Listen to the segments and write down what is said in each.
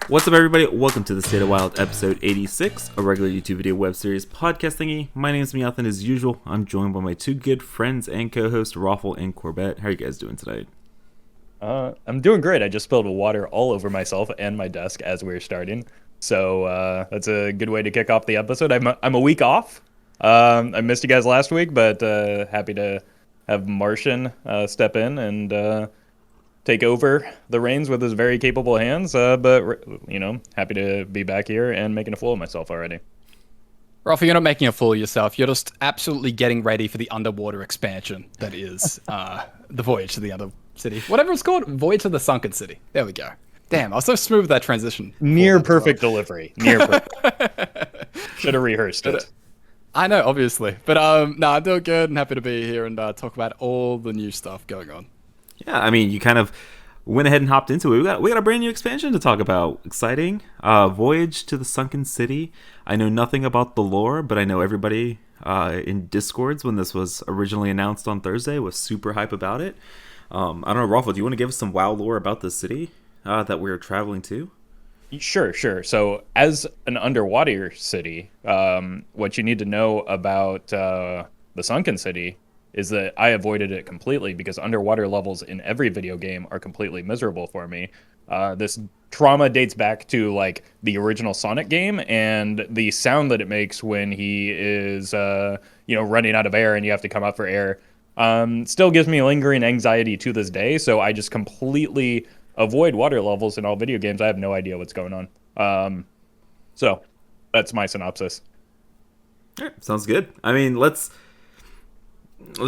What's up, everybody? Welcome to the State of Wild, episode 86, a regular YouTube video web series podcast thingy. My name is Meowth, and as usual, I'm joined by my two good friends and co-hosts, Roffle and Corbett. How are you guys doing tonight? I'm doing great. I just spilled water all over myself and my desk as we were starting. So that's a good way to kick off the episode. I'm a week off. I missed you guys last week, but happy to have Martian step in and take over the reins with his very capable hands. But happy to be back here and making a fool of myself already. Roffle, you're not making a fool of yourself. You're just absolutely getting ready for the underwater expansion that is the Voyage to the Under City. Whatever it's called, Voyage to the Sunken City. There we go. Damn, I was so smooth with that transition. Near perfect delivery. Near perfect. Should have rehearsed it. I know, obviously. But I'm doing good and happy to be here and talk about all the new stuff going on. Yeah, I mean, you kind of went ahead and hopped into it. We got a brand new expansion to talk about. Exciting. Voyage to the Sunken City. I know nothing about the lore, but I know everybody in Discords when this was originally announced on Thursday was super hype about it. I don't know, Raffle, do you want to give us some WoW lore about the city that we're traveling to? Sure. So, as an underwater city, what you need to know about the Sunken City is that I avoided it completely because underwater levels in every video game are completely miserable for me. This trauma dates back to like the original Sonic game and the sound that it makes when he is, running out of air and you have to come up for air. Still gives me lingering anxiety to this day. So I just completely avoid water levels in all video games. I have no idea what's going on. So that's my synopsis. All right, sounds good. I mean, let's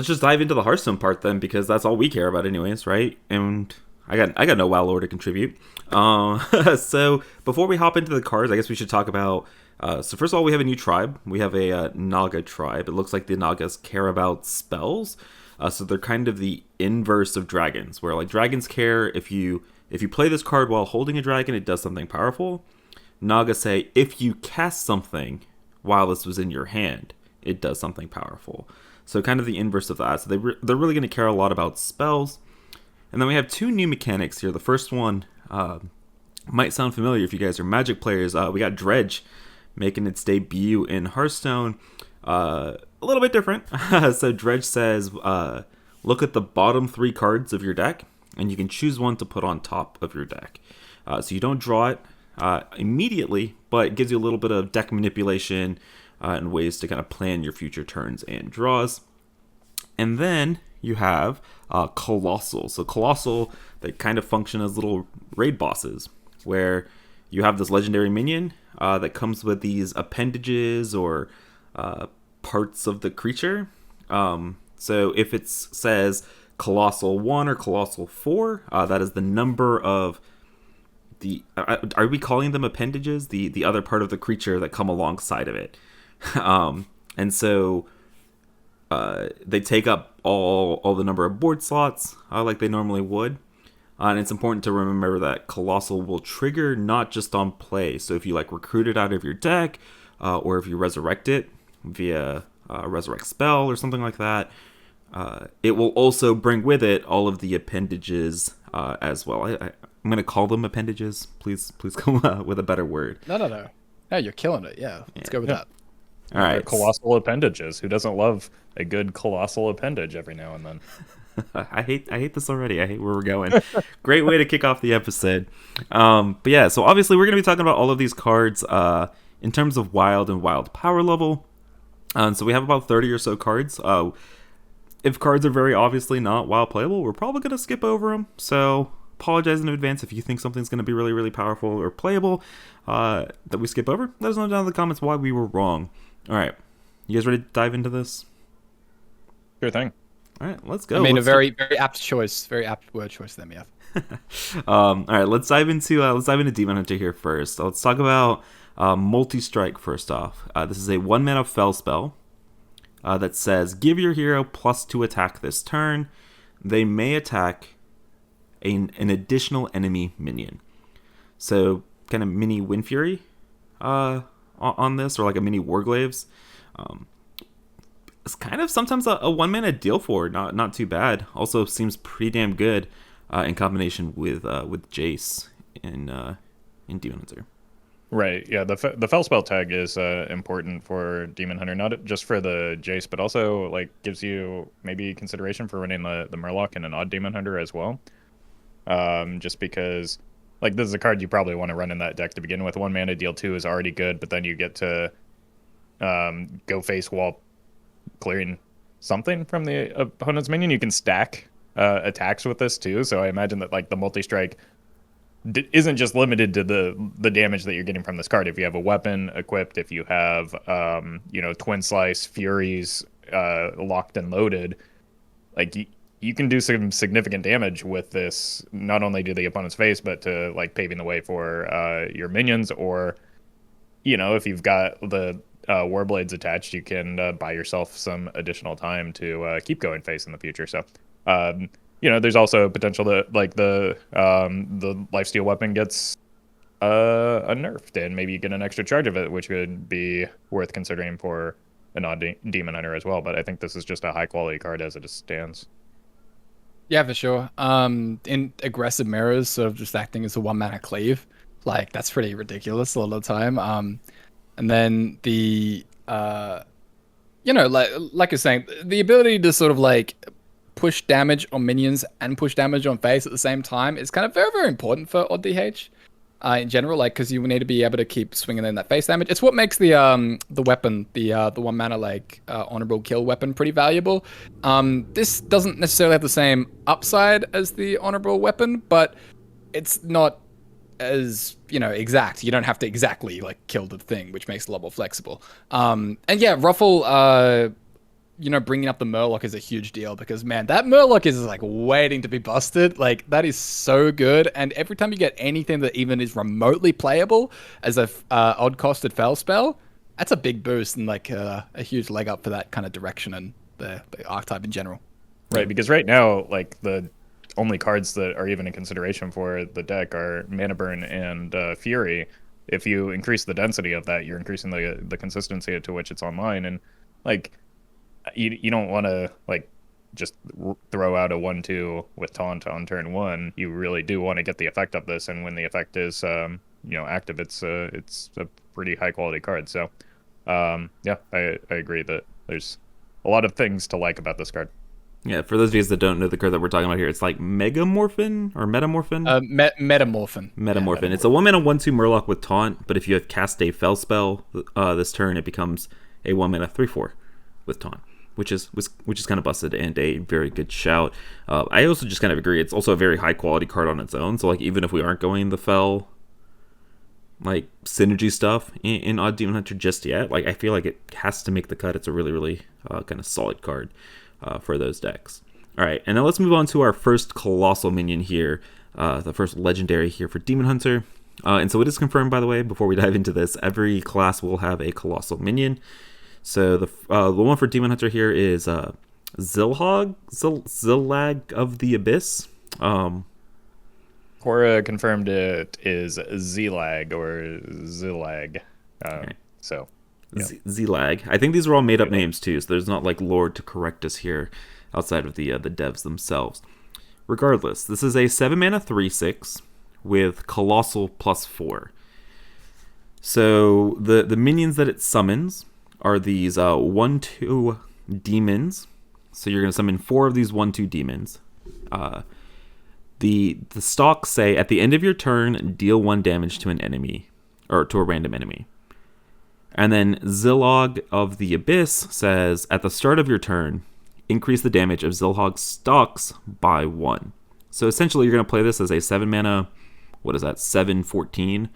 just dive into the Hearthstone part then, because that's all we care about anyways, right? And I got no WoW lore to contribute. So before we hop into the cards, I guess we should talk about. So first of all, we have a new tribe. We have a Naga tribe. It looks like the Nagas care about spells. So they're kind of the inverse of dragons, where like dragons care if you play this card while holding a dragon, it does something powerful. Naga say if you cast something while this was in your hand, it does something powerful. So kind of the inverse of that. So they're really going to care a lot about spells. And then we have two new mechanics here. The first one might sound familiar if you guys are Magic players. We got Dredge making its debut in Hearthstone. A little bit different. So Dredge says, look at the bottom three cards of your deck, and you can choose one to put on top of your deck. So you don't draw it immediately, but it gives you a little bit of deck manipulation and ways to kind of plan your future turns and draws. And then you have Colossal. So Colossal, they kind of function as little raid bosses, where you have this legendary minion that comes with these appendages or parts of the creature. So if it says Colossal 1 or Colossal 4, that is the number of the... are we calling them appendages? The other part of the creature that come alongside of it. And so they take up all the number of board slots like they normally would. And it's important to remember that Colossal will trigger not just on play. So if you like recruit it out of your deck, or if you resurrect it via a resurrect spell or something like that, it will also bring with it all of the appendages as well. I'm going to call them appendages. Please come with a better word. No. No, you're killing it. Yeah, let's go with that. All right. Colossal appendages. Who doesn't love a good colossal appendage every now and then? I hate this already. I hate where we're going. Great way to kick off the episode. But yeah, so obviously we're going to be talking about all of these cards in terms of wild and wild power level. So we have about 30 or so cards. If cards are very obviously not wild playable, we're probably going to skip over them. So apologize in advance if you think something's going to be really, really powerful or playable that we skip over. Let us know down in the comments why we were wrong. All right. You guys ready to dive into this? Sure thing. All right, let's go. I mean, very apt choice. Very apt word choice there, Mia. All right, let's dive into Demon Hunter here first. So let's talk about Multi-Strike first off. This is a 1-mana fel spell that says, give your hero +2 attack this turn. They may attack an additional enemy minion. So kind of mini Wind Fury on this, or like a mini Warglaves. It's kind of sometimes a 1-mana deal for, not too bad. Also seems pretty damn good in combination with Jace in Demon Hunter. Right. Yeah. The fell spell tag is important for Demon Hunter, not just for the Jace, but also like gives you maybe consideration for running the Murloc and an odd Demon Hunter as well. Just because like this is a card you probably want to run in that deck to begin with. 1 mana deal 2 is already good, but then you get to go face wall clearing something from the opponent's minion. You can stack attacks with this too. So I imagine that like the multi-strike isn't just limited to the damage that you're getting from this card. If you have a weapon equipped, if you have Twin Slice, Furies locked and loaded, like you can do some significant damage with this, not only to the opponent's face, but to like paving the way for your minions, or if you've got the Warblades attached, you can buy yourself some additional time to keep going face in the future. So there's also potential that like the lifesteal weapon gets a nerfed, and maybe you get an extra charge of it, which could be worth considering for an odd Demon Hunter as well. But I think this is just a high quality card as it stands. Yeah, for sure. In aggressive mirrors, sort of just acting as a 1 mana cleave, like that's pretty ridiculous a lot of the time. And then the like you're saying, the ability to sort of like push damage on minions and push damage on face at the same time is kind of very, very important for odd DH in general, like because you need to be able to keep swinging in that face damage. It's what makes the weapon, the 1 mana like honorable kill weapon pretty valuable. This doesn't necessarily have the same upside as the honorable weapon, but it's not as exact. You don't have to exactly like kill the thing, which makes it a lot more flexible. And yeah, Roffle bringing up the Murloc is a huge deal because, man, that Murloc is like waiting to be busted. Like, that is so good. And every time you get anything that even is remotely playable as a odd-costed fell spell, that's a big boost and like a huge leg up for that kind of direction and the archetype in general. Right, because right now, like, the only cards that are even in consideration for the deck are Mana Burn and Fury. If you increase the density of that, you're increasing the consistency to which it's online. And, like, you don't want to like just throw out a 1/2 with taunt on turn 1. You really do want to get the effect of this, and when the effect is active, it's a pretty high quality card. So yeah, I agree that there's a lot of things to like about this card. Yeah, for those of you that don't know the card that we're talking about here, it's like Megamorphin or Metamorphin? Metamorphin. Metamorphin. Yeah, it's a 1 mana 1/2 Murloc with taunt, but if you have cast a fell spell this turn, it becomes a 1 mana 3/4 with taunt, which is kind of busted and a very good shout. I also just kind of agree. It's also a very high quality card on its own. So like even if we aren't going the fell like synergy stuff in Odd Demon Hunter just yet, like I feel like it has to make the cut. It's a really really kind of solid card for those decks. All right, and now let's move on to our first colossal minion here, the first legendary here for Demon Hunter. And so it is confirmed, by the way, before we dive into this, every class will have a colossal minion. So the one for Demon Hunter here is Zlag of the Abyss. Cora confirmed it is Zlag or Zlag. Okay. So yeah. Zlag. I think these are all made up names too, so there's not like lore to correct us here outside of the devs themselves. Regardless, this is a 7 mana 3/6 with colossal +4. So the minions that it summons are these 1/2 demons. So you're going to summon 4 of these 1/2 demons. The stocks say at the end of your turn, deal 1 damage to an enemy, or to a random enemy. And then Zlag of the Abyss says at the start of your turn, increase the damage of Zilhog's stocks by 1. So essentially you're going to play this as a 7 mana, 7/14,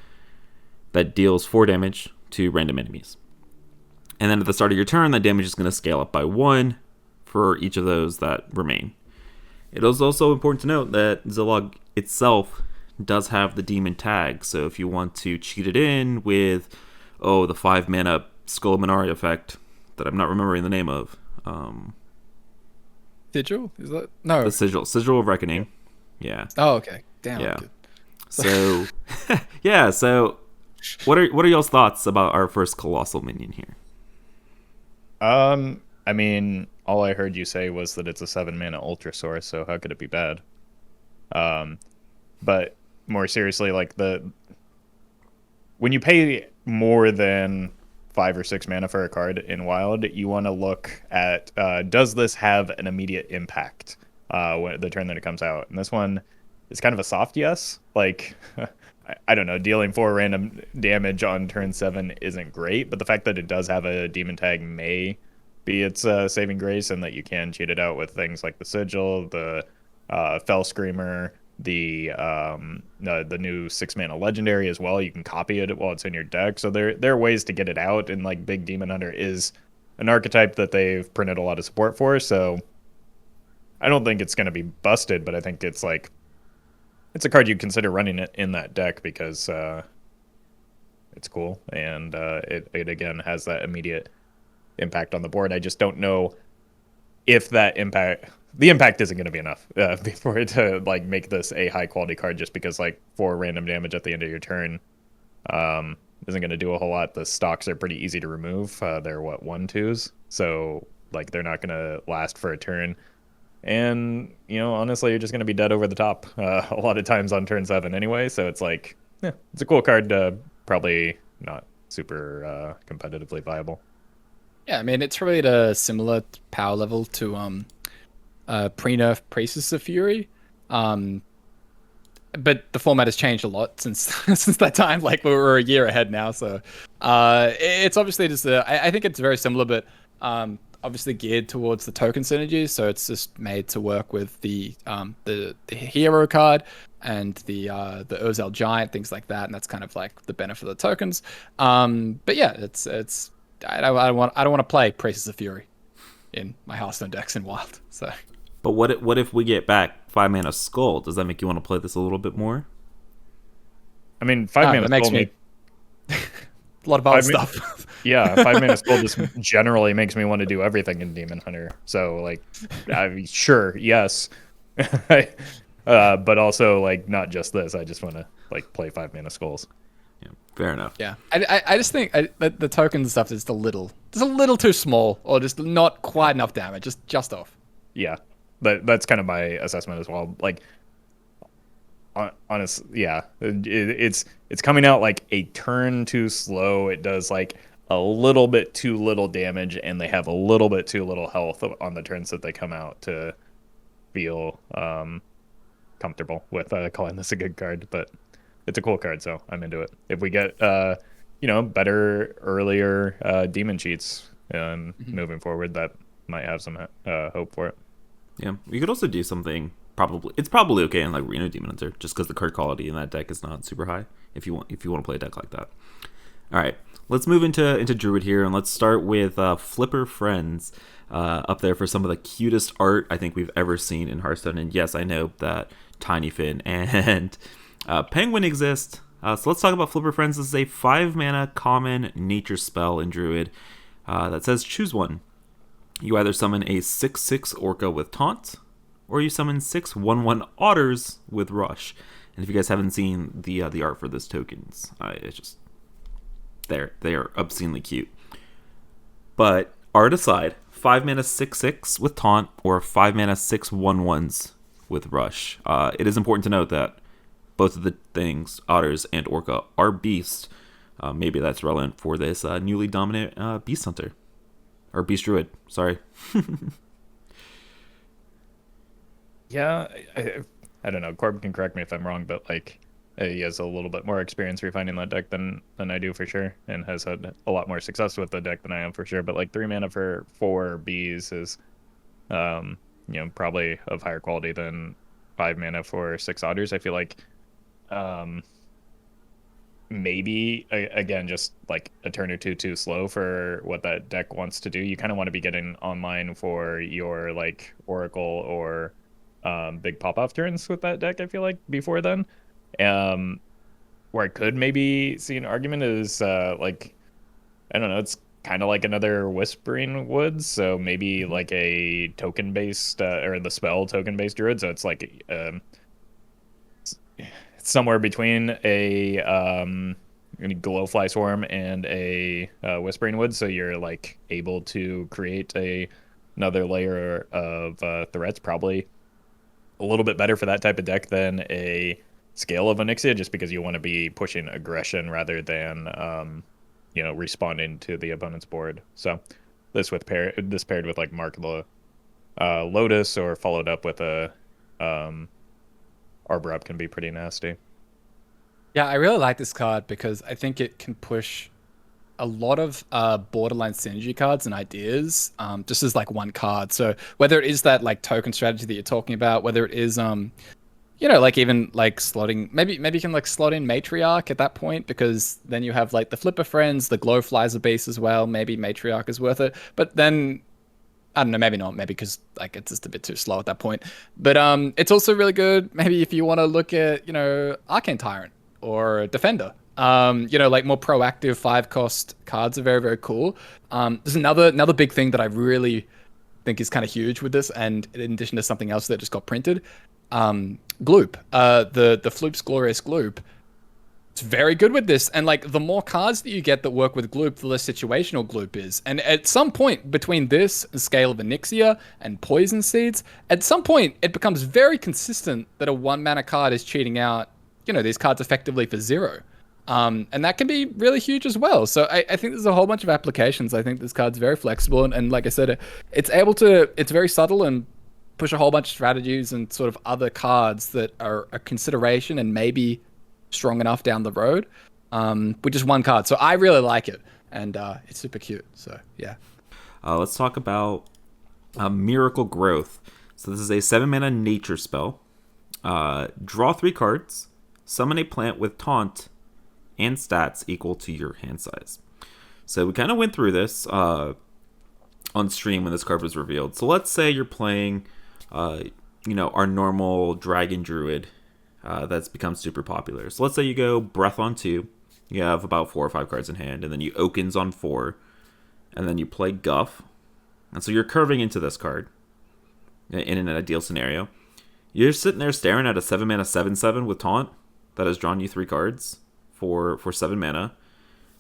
that deals 4 damage to random enemies. And then at the start of your turn, that damage is going to scale up by 1 for each of those that remain. It is also important to note that Zlag itself does have the demon tag. So if you want to cheat it in with, the 5 mana Skull Minari effect that I'm not remembering the name of. Sigil? Is that? No. The Sigil of Reckoning. Yeah. Oh, okay. Damn. Yeah. Good. So, yeah. So, what are y'all's thoughts about our first colossal minion here? I mean, all I heard you say was that it's a 7 mana Ultra Source, so how could it be bad? But more seriously, like when you pay more than 5 or 6 mana for a card in Wild, you want to look at does this have an immediate impact when the turn that it comes out? And this one is kind of a soft yes. Like, I don't know, dealing 4 random damage on turn 7 isn't great, but the fact that it does have a demon tag may be its saving grace, and that you can cheat it out with things like the Sigil, the Fell Screamer, the new 6 mana legendary as well. You can copy it while it's in your deck. So there are ways to get it out, and like Big Demon Hunter is an archetype that they've printed a lot of support for. So I don't think it's going to be busted, but I think it's like it's a card you consider running it in that deck because it's cool, and it again has that immediate impact on the board. I just don't know if the impact isn't going to be enough for it to like make this a high quality card, just because like 4 random damage at the end of your turn isn't going to do a whole lot. The stocks are pretty easy to remove. They're 1/2s, so like they're not going to last for a turn. And honestly, you're just going to be dead over the top a lot of times on turn 7 anyway. So it's like, it's a cool card. Probably not super competitively viable. Yeah, I mean, it's really at a similar power level to pre-nerf Priestess of Fury. But the format has changed a lot since since that time. Like, we're a year ahead now, so it's obviously just I think it's very similar, but obviously geared towards the token synergies. So it's just made to work with the hero card and the Urzel Giant, things like that, and that's kind of like the benefit of the tokens. But yeah, it's I don't want to play Priestess of Fury in my Hearthstone decks in Wild. So, but what if we get back 5 mana Skull? Does that make you want to play this a little bit more? I mean, 5 mana makes Skull me a lot of other stuff. Yeah, 5 mana Skull just generally makes me want to do everything in Demon Hunter. So like, I mean, sure, yes, but also like not just this. I just want to like play 5 mana Skulls. Yeah, fair enough. Yeah, I just think that the token stuff is just a little too small, or just not quite enough damage, just off. Yeah, that's kind of my assessment as well. Like, honest, yeah, it's coming out like a turn too slow. It does like a little bit too little damage, and they have a little bit too little health on the turns that they come out to feel comfortable with calling this a good card. But it's a cool card, so I'm into it. If we get better earlier demon cheats moving forward, that might have some hope for it. Yeah, you could also do something. It's probably okay in like Reno Demon Hunter, just because the card quality in that deck is not super high. If you want to play a deck like that. All right, let's move into Druid here, and let's start with Flipper Friends up there for some of the cutest art I think we've ever seen in Hearthstone. And yes, I know that Tiny Fin and Penguin exist. So let's talk about Flipper Friends. This is a 5 mana common nature spell in Druid that says choose one. You either summon a 6/6 Orca with Taunt, or you summon 6 1/1 Otters with Rush. And if you guys haven't seen the art for this tokens, it's just they are obscenely cute. But art aside, 5 mana 6/6 with Taunt, or 5 mana 6 1/1s with Rush. It is important to note that both of the things, Otters and Orca, are beasts. Maybe that's relevant for this newly dominant Beast Hunter. Or Beast Druid, sorry. Yeah, I don't know. Corb can correct me if I'm wrong, but like he has a little bit more experience refining that deck than I do for sure, and has had a lot more success with the deck than I am for sure. But like 3 mana for 4 bees is, probably of higher quality than 5 mana for 6 otters. I feel like, maybe again just like a turn or two too slow for what that deck wants to do. You kind of want to be getting online for your like Oracle or big pop-off turns with that deck, I feel like, before then. Where I could maybe see an argument is like, I don't know, it's kind of like another Whispering Woods, so maybe like a token-based or the spell token-based druid. So it's like somewhere between a Glowfly Swarm and a Whispering Woods, so you're like able to create another layer of threats. Probably a little bit better for that type of deck than a scale of Onyxia, just because you want to be pushing aggression rather than responding to the opponent's board. So this paired with like Mark the Lotus, or followed up with a Arbor Up, can be pretty nasty. Yeah, I really like this card because I think it can push a lot of borderline synergy cards and ideas just as like one card. So whether it is that like token strategy that you're talking about, whether it is like even like slotting, maybe you can like slot in Matriarch at that point, because then you have like the Flipper Friends, the Glowflies base as well. Maybe Matriarch is worth it, but then I don't know, maybe not, maybe because like it's just a bit too slow at that point. But it's also really good maybe if you want to look at Arcane Tyrant or Defender. Like more proactive 5-cost cards are very, very cool. There's another big thing that I really think is kind of huge with this, and in addition to something else that just got printed, Gloop, the Floop's Glorious Gloop. It's very good with this, and like the more cards that you get that work with Gloop, the less situational Gloop is. And at some point between this and Scale of Onyxia and Poison Seeds, at some point it becomes very consistent that a 1-mana card is cheating out these cards effectively for 0. And that can be really huge as well. So I think there's a whole bunch of applications. I think this card's very flexible, and like I said, it's very subtle and push a whole bunch of strategies and sort of other cards that are a consideration and maybe strong enough down the road with just one card. So I really like it, and it's super cute. So yeah. Let's talk about Miracle Growth. So this is a 7-mana nature spell. Draw 3 cards, summon a plant with taunt and stats equal to your hand size. So we kind of went through this on stream when this card was revealed. So let's say you're playing our normal Dragon Druid that's become super popular. So let's say you go Breath on 2, you have about 4 or 5 cards in hand, and then you Okins on 4, and then you play Guff. And so you're curving into this card in an ideal scenario. You're sitting there staring at a 7-mana 7/7 with taunt that has drawn you 3 cards for 7 mana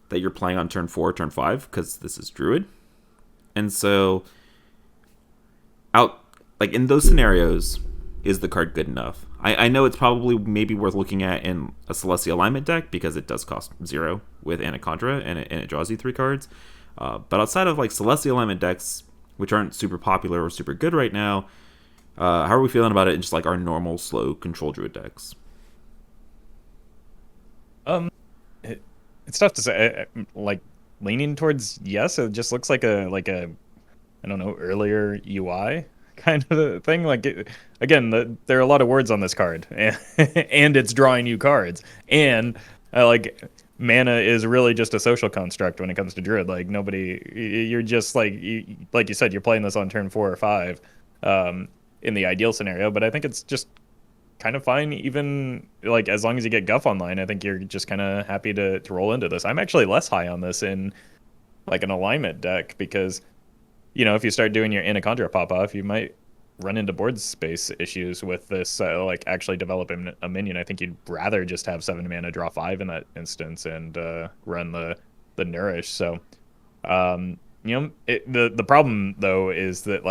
that you're playing on turn 4, turn 5, because this is Druid. And so in those scenarios, is the card good enough? I know it's probably maybe worth looking at in a Celestial Alignment deck, because it does cost 0 with Anaconda, and it draws you 3 cards. But outside of like Celestial Alignment decks, which aren't super popular or super good right now, how are we feeling about it in just like our normal slow control Druid decks? It's tough to say. Like leaning towards yes. It just looks like a I don't know, earlier UI kind of a thing. Like there are a lot of words on this card, and it's drawing you cards, and mana is really just a social construct when it comes to Druid. Like you're just like you said, you're playing this on turn 4 or 5 in the ideal scenario, but I think it's just kind of fine, even like as long as you get Guff online. I think you're just kind of happy to roll into this. I'm actually less high on this in like an alignment deck, because if you start doing your Anaconda pop off, you might run into board space issues with this actually developing a minion. I think you'd rather just have 7 mana draw 5 in that instance and run the nourish. So the problem though is that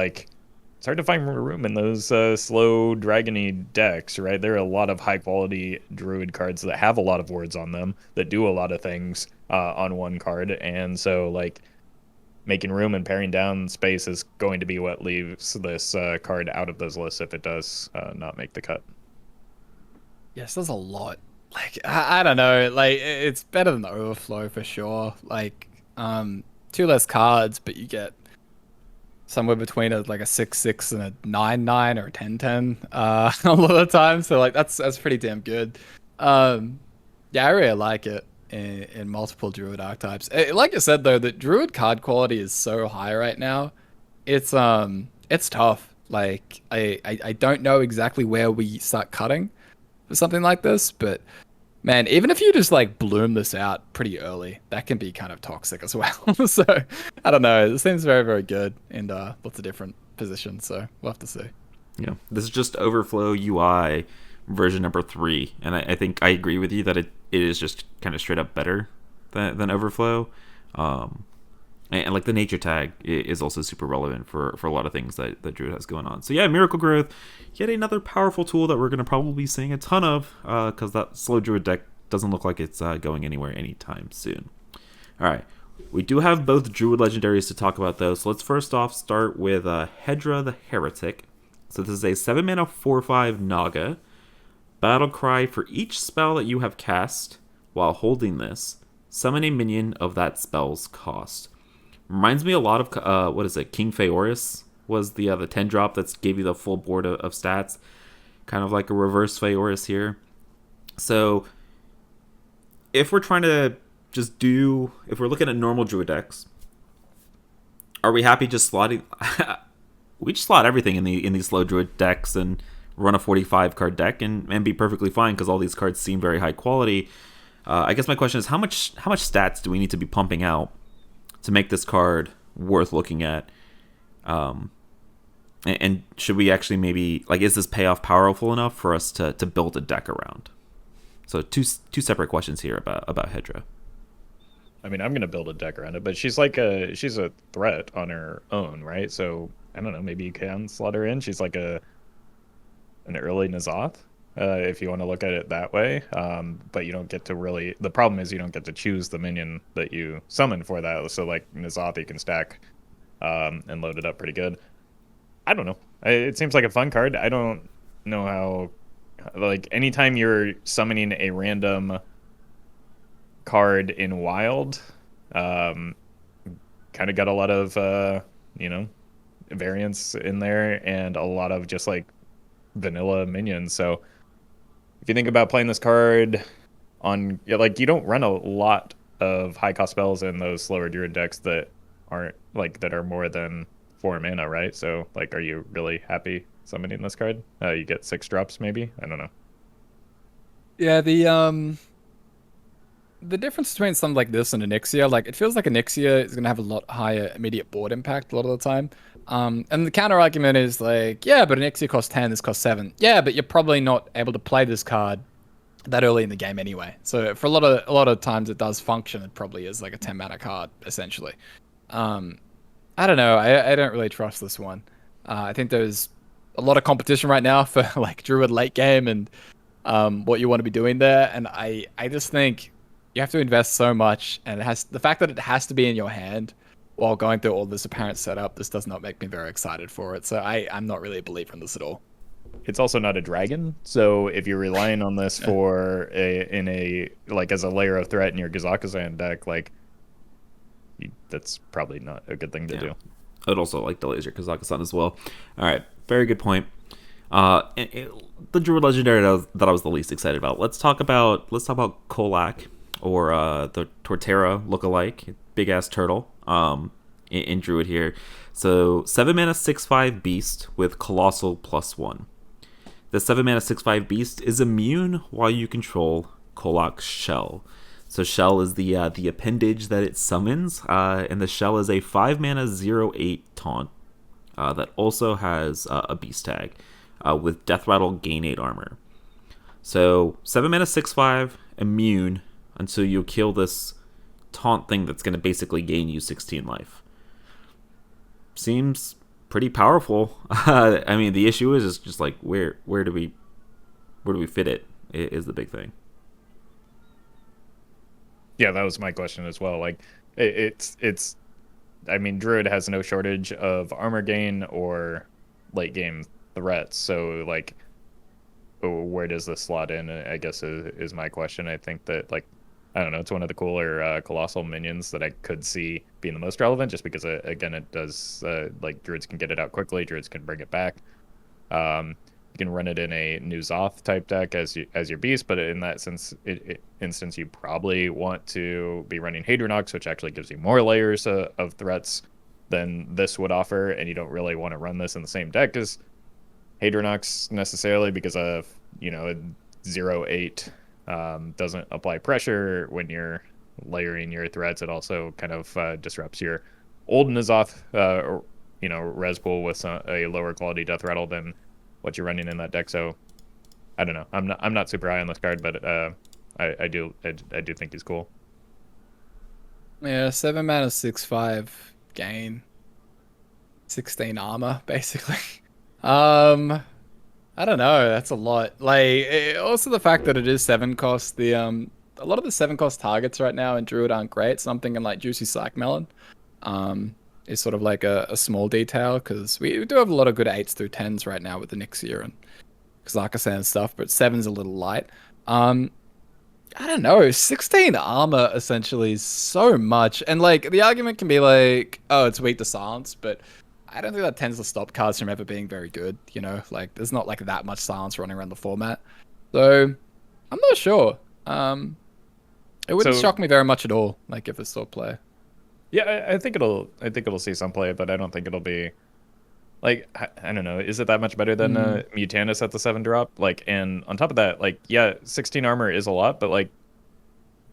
it's hard to find room in those slow dragony decks, right? There are a lot of high quality Druid cards that have a lot of words on them that do a lot of things on one card, and so making room and paring down space is going to be what leaves this card out of those lists if it does not make the cut. Yes, there's a lot. I don't know. It's better than the Overflow for sure. 2 less cards, but you get somewhere between a 6/6 and a 9/9 or a 10/10 a lot of the time. So that's pretty damn good. Yeah, I really like it in multiple Druid archetypes. Like I said though, the Druid card quality is so high right now. It's tough. I don't know exactly where we start cutting for something like this, but man, even if you just bloom this out pretty early, that can be kind of toxic as well. So I don't know. This seems very, very good in lots of different positions. So we'll have to see. Yeah, this is just Overflow UI version number 3, and I think I agree with you that it is just kind of straight up better than Overflow. And And like the nature tag is also super relevant for a lot of things that Druid has going on. So yeah, Miracle Growth, yet another powerful tool that we're going to probably be seeing a ton of, because that slow Druid deck doesn't look like it's going anywhere anytime soon. All right, we do have both Druid legendaries to talk about though. So let's first off start with Hedra the Heretic. So this is a 7-mana 4/5 Naga. Battle cry: for each spell that you have cast while holding this, summon a minion of that spell's cost. Reminds me a lot of what is it? King Feoris was the 10-drop that gave you the full board of stats, kind of like a reverse Feoris here. So if we're trying to if we're looking at normal Druid decks, are we happy just slotting? We just slot everything in these slow Druid decks and run a 45 card deck and be perfectly fine because all these cards seem very high quality. I guess my question is how much stats do we need to be pumping out to make this card worth looking at? And should we actually maybe, like, is this payoff powerful enough for us to build a deck around? So two separate questions here about Hedra. I mean, I'm gonna build a deck around it, but she's a threat on her own, right? So I don't know, maybe you can slot her in. She's like an early N'Zoth, if you want to look at it that way. But you don't get to really. The problem is you don't get to choose the minion that you summon for that. So like N'Zoth, you can stack and load it up pretty good. I don't know. It seems like a fun card. I don't know how. Like anytime you're summoning a random card in Wild, kind of got a lot of variance in there and a lot of just like vanilla minions. So if you think about playing this card on, like, you don't run a lot of high cost spells in those slower Druid decks that aren't like that are more than 4 mana, right? So like, are you really happy summoning this card? You get 6 drops maybe. I don't know. Yeah, the difference between something like this and Onyxia, like, it feels like Onyxia is going to have a lot higher immediate board impact a lot of the time. And the counter argument is like, yeah, but Onyxia costs 10, this costs 7. Yeah, but you're probably not able to play this card that early in the game anyway. So for a lot of times it does function. It probably is like a 10 mana card, essentially. I don't know. I don't really trust this one. I think there's a lot of competition right now for like Druid late game and what you want to be doing there. And I just think you have to invest so much, and the fact that it has to be in your hand while going through all this apparent setup, this does not make me very excited for it. So I'm not really a believer in this at all. It's also not a dragon, so if you're relying on this for as a layer of threat in your Gazakazan deck, like that's probably not a good thing to do. I'd also like delays your Kazakhstan as well. All right, very good point. The Druid legendary that I was the least excited about. Let's talk about Kolak, or the Torterra lookalike, big ass turtle. In Druid here. So 7 mana 6/5 beast with colossal +1. The 7 mana 6/5 beast is immune while you control Kolak's shell. So shell is the appendage that it summons, and the shell is a 5 mana 0/8 taunt that also has a beast tag with Death Rattle, gain 8 armor. So 7 mana 6/5 immune until you kill this taunt thing that's going to basically gain you 16 life. Seems pretty powerful. I mean, the issue is just like where do we fit it is the big thing. Yeah, that was my question as well. Like, it's. I mean, Druid has no shortage of armor gain or late game threats. So, like, where does this slot in? I guess is my question. I think that, like, I don't know, it's one of the cooler colossal minions that I could see being the most relevant, just because again, it does like Druids can get it out quickly. Druids can bring it back. You can run it in a new Zoth type deck as your beast, but in that instance, you probably want to be running Hadronox, which actually gives you more layers of threats than this would offer, and you don't really want to run this in the same deck as Hadronox necessarily, because of a 0/8 doesn't apply pressure when you're layering your threats. It also kind of disrupts your old N'Zoth, res pool with a lower quality death rattle than what you're running in that deck. So I don't know. I'm not super high on this card, but I do think he's cool. Yeah, 7 mana, 6/5 gain, 16 armor, basically. Um, I don't know. That's a lot. Like, also the fact that it is 7 cost. A lot of the 7 cost targets right now in Druid aren't great. So I'm thinking like Juicy Slack Melon, is sort of like a small detail because we do have a lot of good 8s through 10s right now with the Nixia and Kazakhstan and stuff, but 7's a little light. Um, I don't know. 16 armor essentially is so much. And like the argument can be like, oh, it's weak to silence, but I don't think that tends to stop cards from ever being very good, you know? Like there's not like that much silence running around the format. So I'm not sure. It wouldn't So shock me very much at all, like if it's still play. yeah, I think it'll see some play, but I don't think it'll be like I don't know. Is it that much better than Mutanus at the 7 drop? Like, and on top of that, like, yeah, 16 armor is a lot, but like,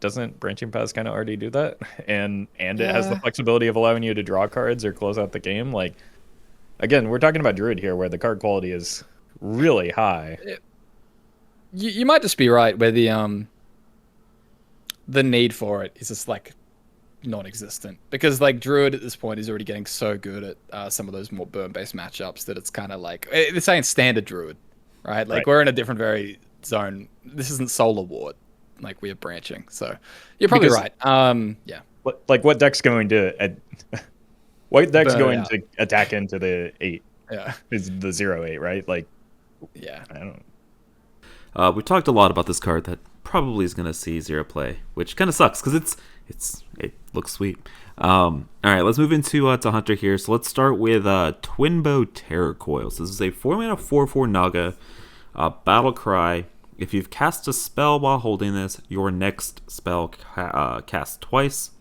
doesn't Branching Paths kind of already do that? And it has the Yeah. flexibility of allowing you to draw cards or close out the game. Like, again, we're talking about Druid here, where the card quality is really high. You might just be right where the need for it is just like non-existent because like Druid at this point is already getting so good at some of those more burn-based matchups that it's kind of like they're saying standard Druid, right? Like Right. we're in a different very zone. This isn't Solar Ward, like we are branching. So you're probably Because right. Yeah, like, what deck's going to what deck's Burn it going out. to attack into the 8 Yeah, is the 0/8, right? Like, yeah. I don't. We talked a lot about this card that probably is going to see zero play, which kind of sucks because it looks sweet. All right, let's move into to Hunter here. So let's start with Twinbow Terror Coils. This is a 4-mana 4/4 Naga battle cry. If you've cast a spell while holding this, your next spell cast twice.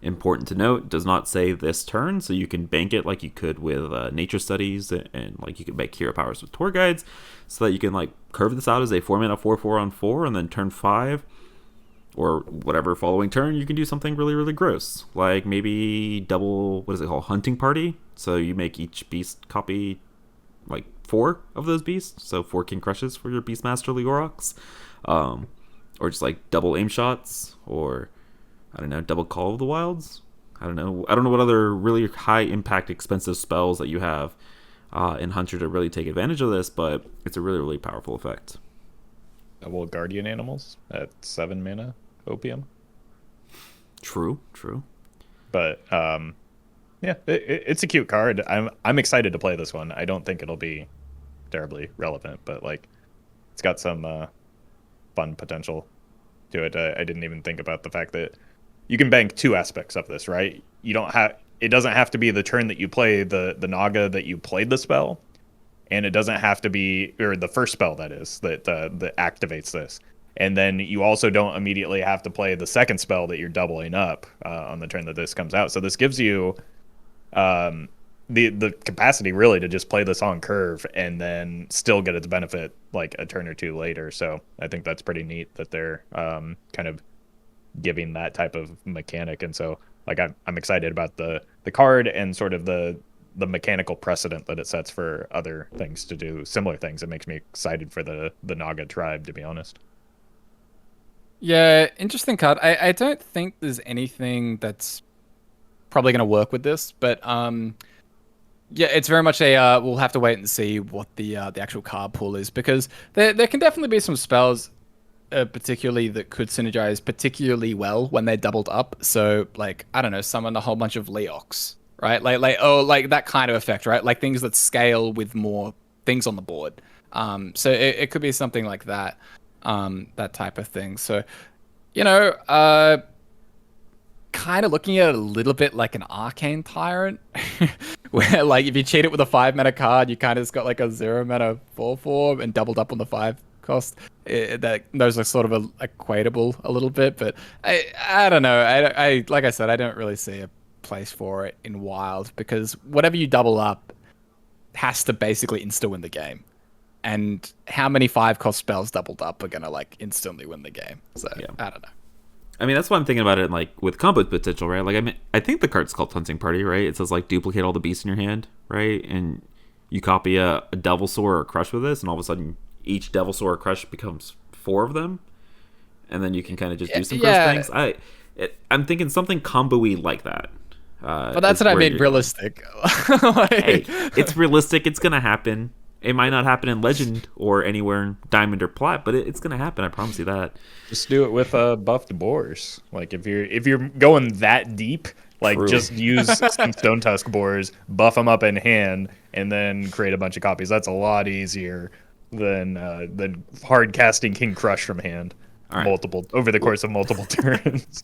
Important to note, does not say this turn, so you can bank it like you could with nature studies and like you could make hero powers with tour guides, so that you can like curve this out as a 4-mana 4/4 on 4, and then turn 5 or whatever following turn you can do something really really gross, like maybe double, what is it called, hunting party. So you make each beast copy like 4 of those beasts, so 4 king crushes for your Beastmaster Leorox, or just like double aim shots, or I don't know, double Call of the Wilds. I don't know what other really high impact expensive spells that you have in Hunter to really take advantage of this, but it's a really really powerful effect. Double Guardian Animals at 7 mana opium. True. But yeah, it's a cute card. I'm excited to play this one. I don't think it'll be terribly relevant, but like it's got some fun potential to it. I didn't even think about the fact that you can bank 2 aspects of this, right? You don't have it doesn't have to be the turn that you play the Naga that you played the spell, and it doesn't have to be, or the first spell that is that activates this. And then you also don't immediately have to play the second spell that you're doubling up on the turn that this comes out. So this gives you the capacity really to just play this on curve and then still get its benefit like a turn or 2 later. So I think that's pretty neat that they're kind of giving that type of mechanic. And so like I'm excited about the card and sort of the mechanical precedent that it sets for other things to do similar things. It makes me excited for the Naga tribe, to be honest. Yeah, interesting card. I don't think there's anything that's probably going to work with this, but yeah, it's very much a we'll have to wait and see what the actual card pool is, because there can definitely be some spells particularly that could synergize particularly well when they're doubled up. So like, I don't know, summon a whole bunch of Leox, right? Like that kind of effect, right? Like things that scale with more things on the board. So it could be something like that. That type of thing. So, you know, kind of looking at it a little bit like an Arcane Tyrant, where like if you cheat it with a 5-mana card, you kind of just got like a 0-mana 4/4 and doubled up on the 5 cost. That those are sort of equatable a little bit, but I don't know. I like I said, I don't really see a place for it in Wild, because whatever you double up has to basically insta win the game. And how many 5-cost spells doubled up are gonna like instantly win the game? So Yeah. I don't know. I mean, that's why I'm thinking about it like with combo potential, right? Like, I mean, I think the card's called Hunting Party, right? It says like duplicate all the beasts in your hand, right? And you copy a Devil Soar or Crush with this, and all of a sudden each Devil Soar or Crush becomes 4 of them. and then you can kind of just do some curse Yeah. things. I'm thinking something combo-y like that. But that's what I mean, realistic. Hey, it's realistic. It's gonna happen. It might not happen in Legend or anywhere in Diamond or Plat, but it's gonna happen. I promise you that. Just do it with buffed boars. Like if you're going that deep, like True. just use some Stone Tusk boars, buff them up in hand, and then create a bunch of copies. That's a lot easier than hard casting King Crush from hand. Right. Multiple over the course of multiple turns.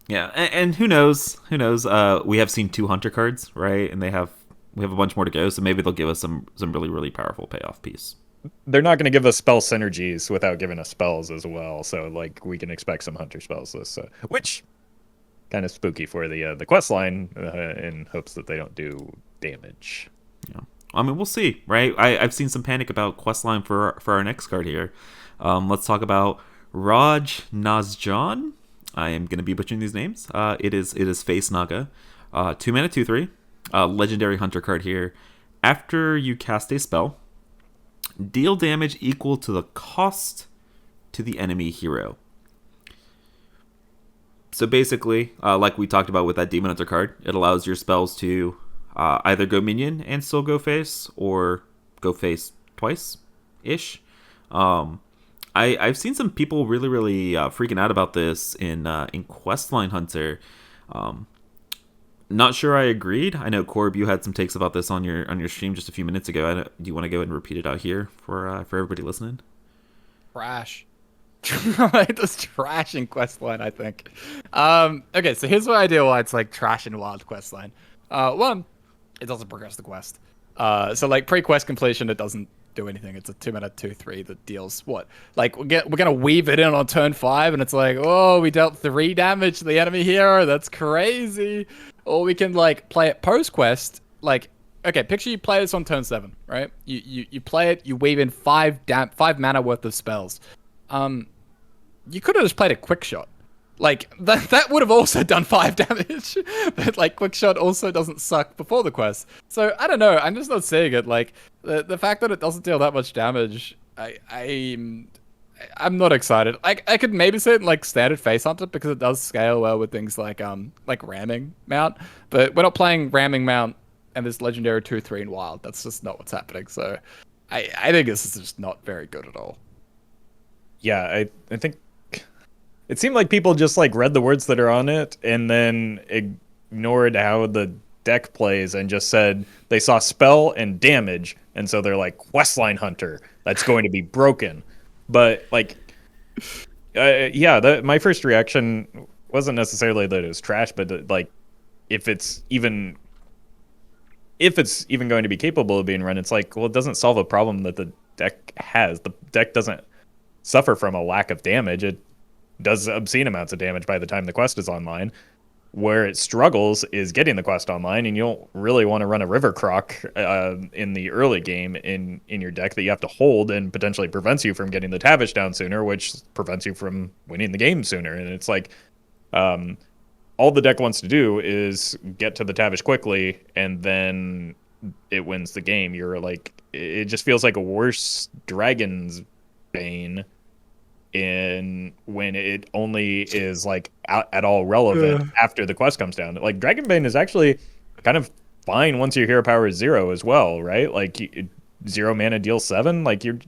Yeah, and who knows? Who knows? We have seen 2 Hunter cards, right? And we have a bunch more to go, so maybe they'll give us some really, really powerful payoff piece. They're not going to give us spell synergies without giving us spells as well. So like we can expect some Hunter spells this, which kind of spooky for the quest line in hopes that they don't do damage. Yeah, I mean we'll see, right? I've seen some panic about questline for our next card here. Let's talk about Raj Nazjan. I am going to be butchering these names. It is Face Naga. 2 mana, 2/3. Legendary Hunter card here. After you cast a spell, deal damage equal to the cost to the enemy hero. So basically, like we talked about with that Demon Hunter card, it allows your spells to either go minion and still go face, or go face twice-ish. I've seen some people really, really freaking out about this in Questline Hunter. Not sure I agreed. I know Corb, you had some takes about this on your stream just a few minutes ago. Do you want to go ahead and repeat it out here for everybody listening? Trash. Like this trash in Questline, I think. Okay, so here's my idea why it's like trash in Wild Questline. One, it doesn't progress the quest. So like pre-quest completion, it doesn't do anything. It's a 2 mana 2/3 that deals what? Like we're gonna weave it in on turn 5, and it's like, oh, we dealt 3 damage to the enemy hero. That's crazy. Or we can like play it post quest. Like, okay, picture you play this on turn 7, right? You play it, you weave in 5 mana worth of spells. You could have just played a quick shot. Like that would have also done 5 damage, but like quick shot also doesn't suck before the quest. So I don't know. I'm just not seeing it. Like the fact that it doesn't deal that much damage, I'm not excited. I could maybe see it in like standard Face Hunter because it does scale well with things like ramming mount. But we're not playing ramming mount and this legendary 2/3 in Wild. That's just not what's happening. So I think this is just not very good at all. Yeah, I think it seemed like people just like read the words that are on it and then ignored how the deck plays and just said they saw spell and damage, and so they're like Questline Hunter, that's going to be broken. But like, my first reaction wasn't necessarily that it was trash, but like if it's even going to be capable of being run, it's like, well, it doesn't solve a problem that the deck has. The deck doesn't suffer from a lack of damage. It does obscene amounts of damage by the time the quest is online. Where it struggles is getting the quest online, and you don't really want to run a River Croc in the early game in your deck that you have to hold and potentially prevents you from getting the Tavish down sooner, which prevents you from winning the game sooner. And it's like all the deck wants to do is get to the Tavish quickly, and then it wins the game. You're like, it just feels like a worse Dragon's Bane in when it only is like at all relevant after the quest comes down. Like Dragonbane is actually kind of fine once your hero power is 0 as well, right? Like 0 mana deals 7. Like I'm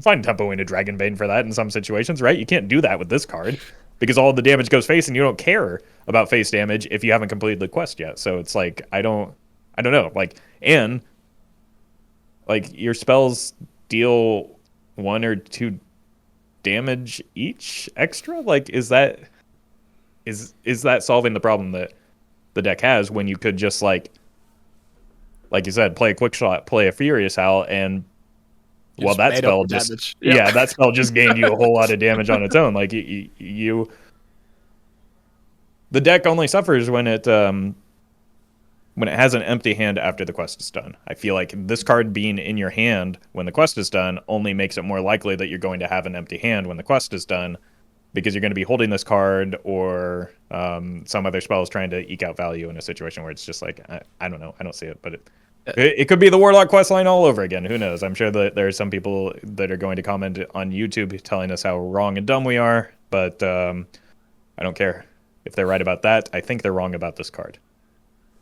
fine tempoing a Dragonbane for that in some situations, right? You can't do that with this card because all the damage goes face, and you don't care about face damage if you haven't completed the quest yet. So it's like I don't know. Like, and like your spells deal 1 or 2 damage each extra. Like, is that solving the problem that the deck has when you could just like you said, play a quick shot, play a Furious Howl, and well, that spell just that spell just gained you a whole lot of damage on its own. Like the deck only suffers when it has an empty hand after the quest is done. I feel like this card being in your hand when the quest is done only makes it more likely that you're going to have an empty hand when the quest is done, because you're going to be holding this card or some other spell is trying to eke out value in a situation where it's just like, I don't know. I don't see it, but It could be the Warlock questline all over again. Who knows? I'm sure that there are some people that are going to comment on YouTube telling us how wrong and dumb we are, but I don't care if they're right about that. I think they're wrong about this card.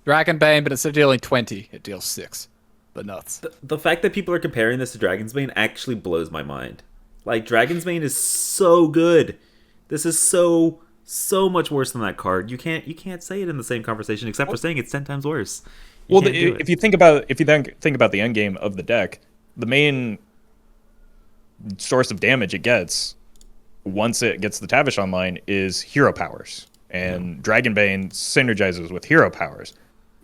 Dragonbane, but instead of dealing 20, it deals 6. The nuts. The fact that people are comparing this to Dragon's Bane actually blows my mind. Like, Dragon's Bane is so good. This is so much worse than that card. You can't say it in the same conversation except for saying it's 10 times worse. Well, if you think about the end game of the deck, the main source of damage it gets once it gets the Tavish online is hero powers, and Dragonbane synergizes with hero powers.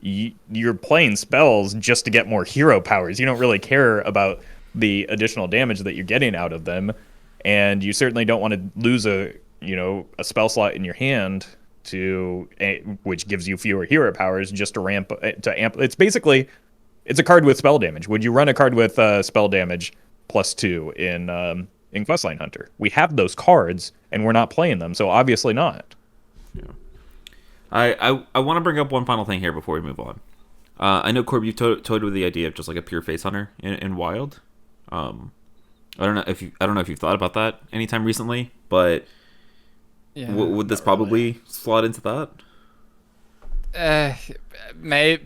You're playing spells just to get more hero powers. You don't really care about the additional damage that you're getting out of them, and you certainly don't want to lose a spell slot in your hand which gives you fewer hero powers just to amp. It's a card with spell damage. Would you run a card with spell damage +2 in Questline Hunter? We have those cards, and we're not playing them, so obviously not. Yeah. I want to bring up one final thing here before we move on. I know, Corb, you've toyed with the idea of just like a pure face hunter in Wild. I don't know if you've thought about that anytime recently, but would this probably slot into that?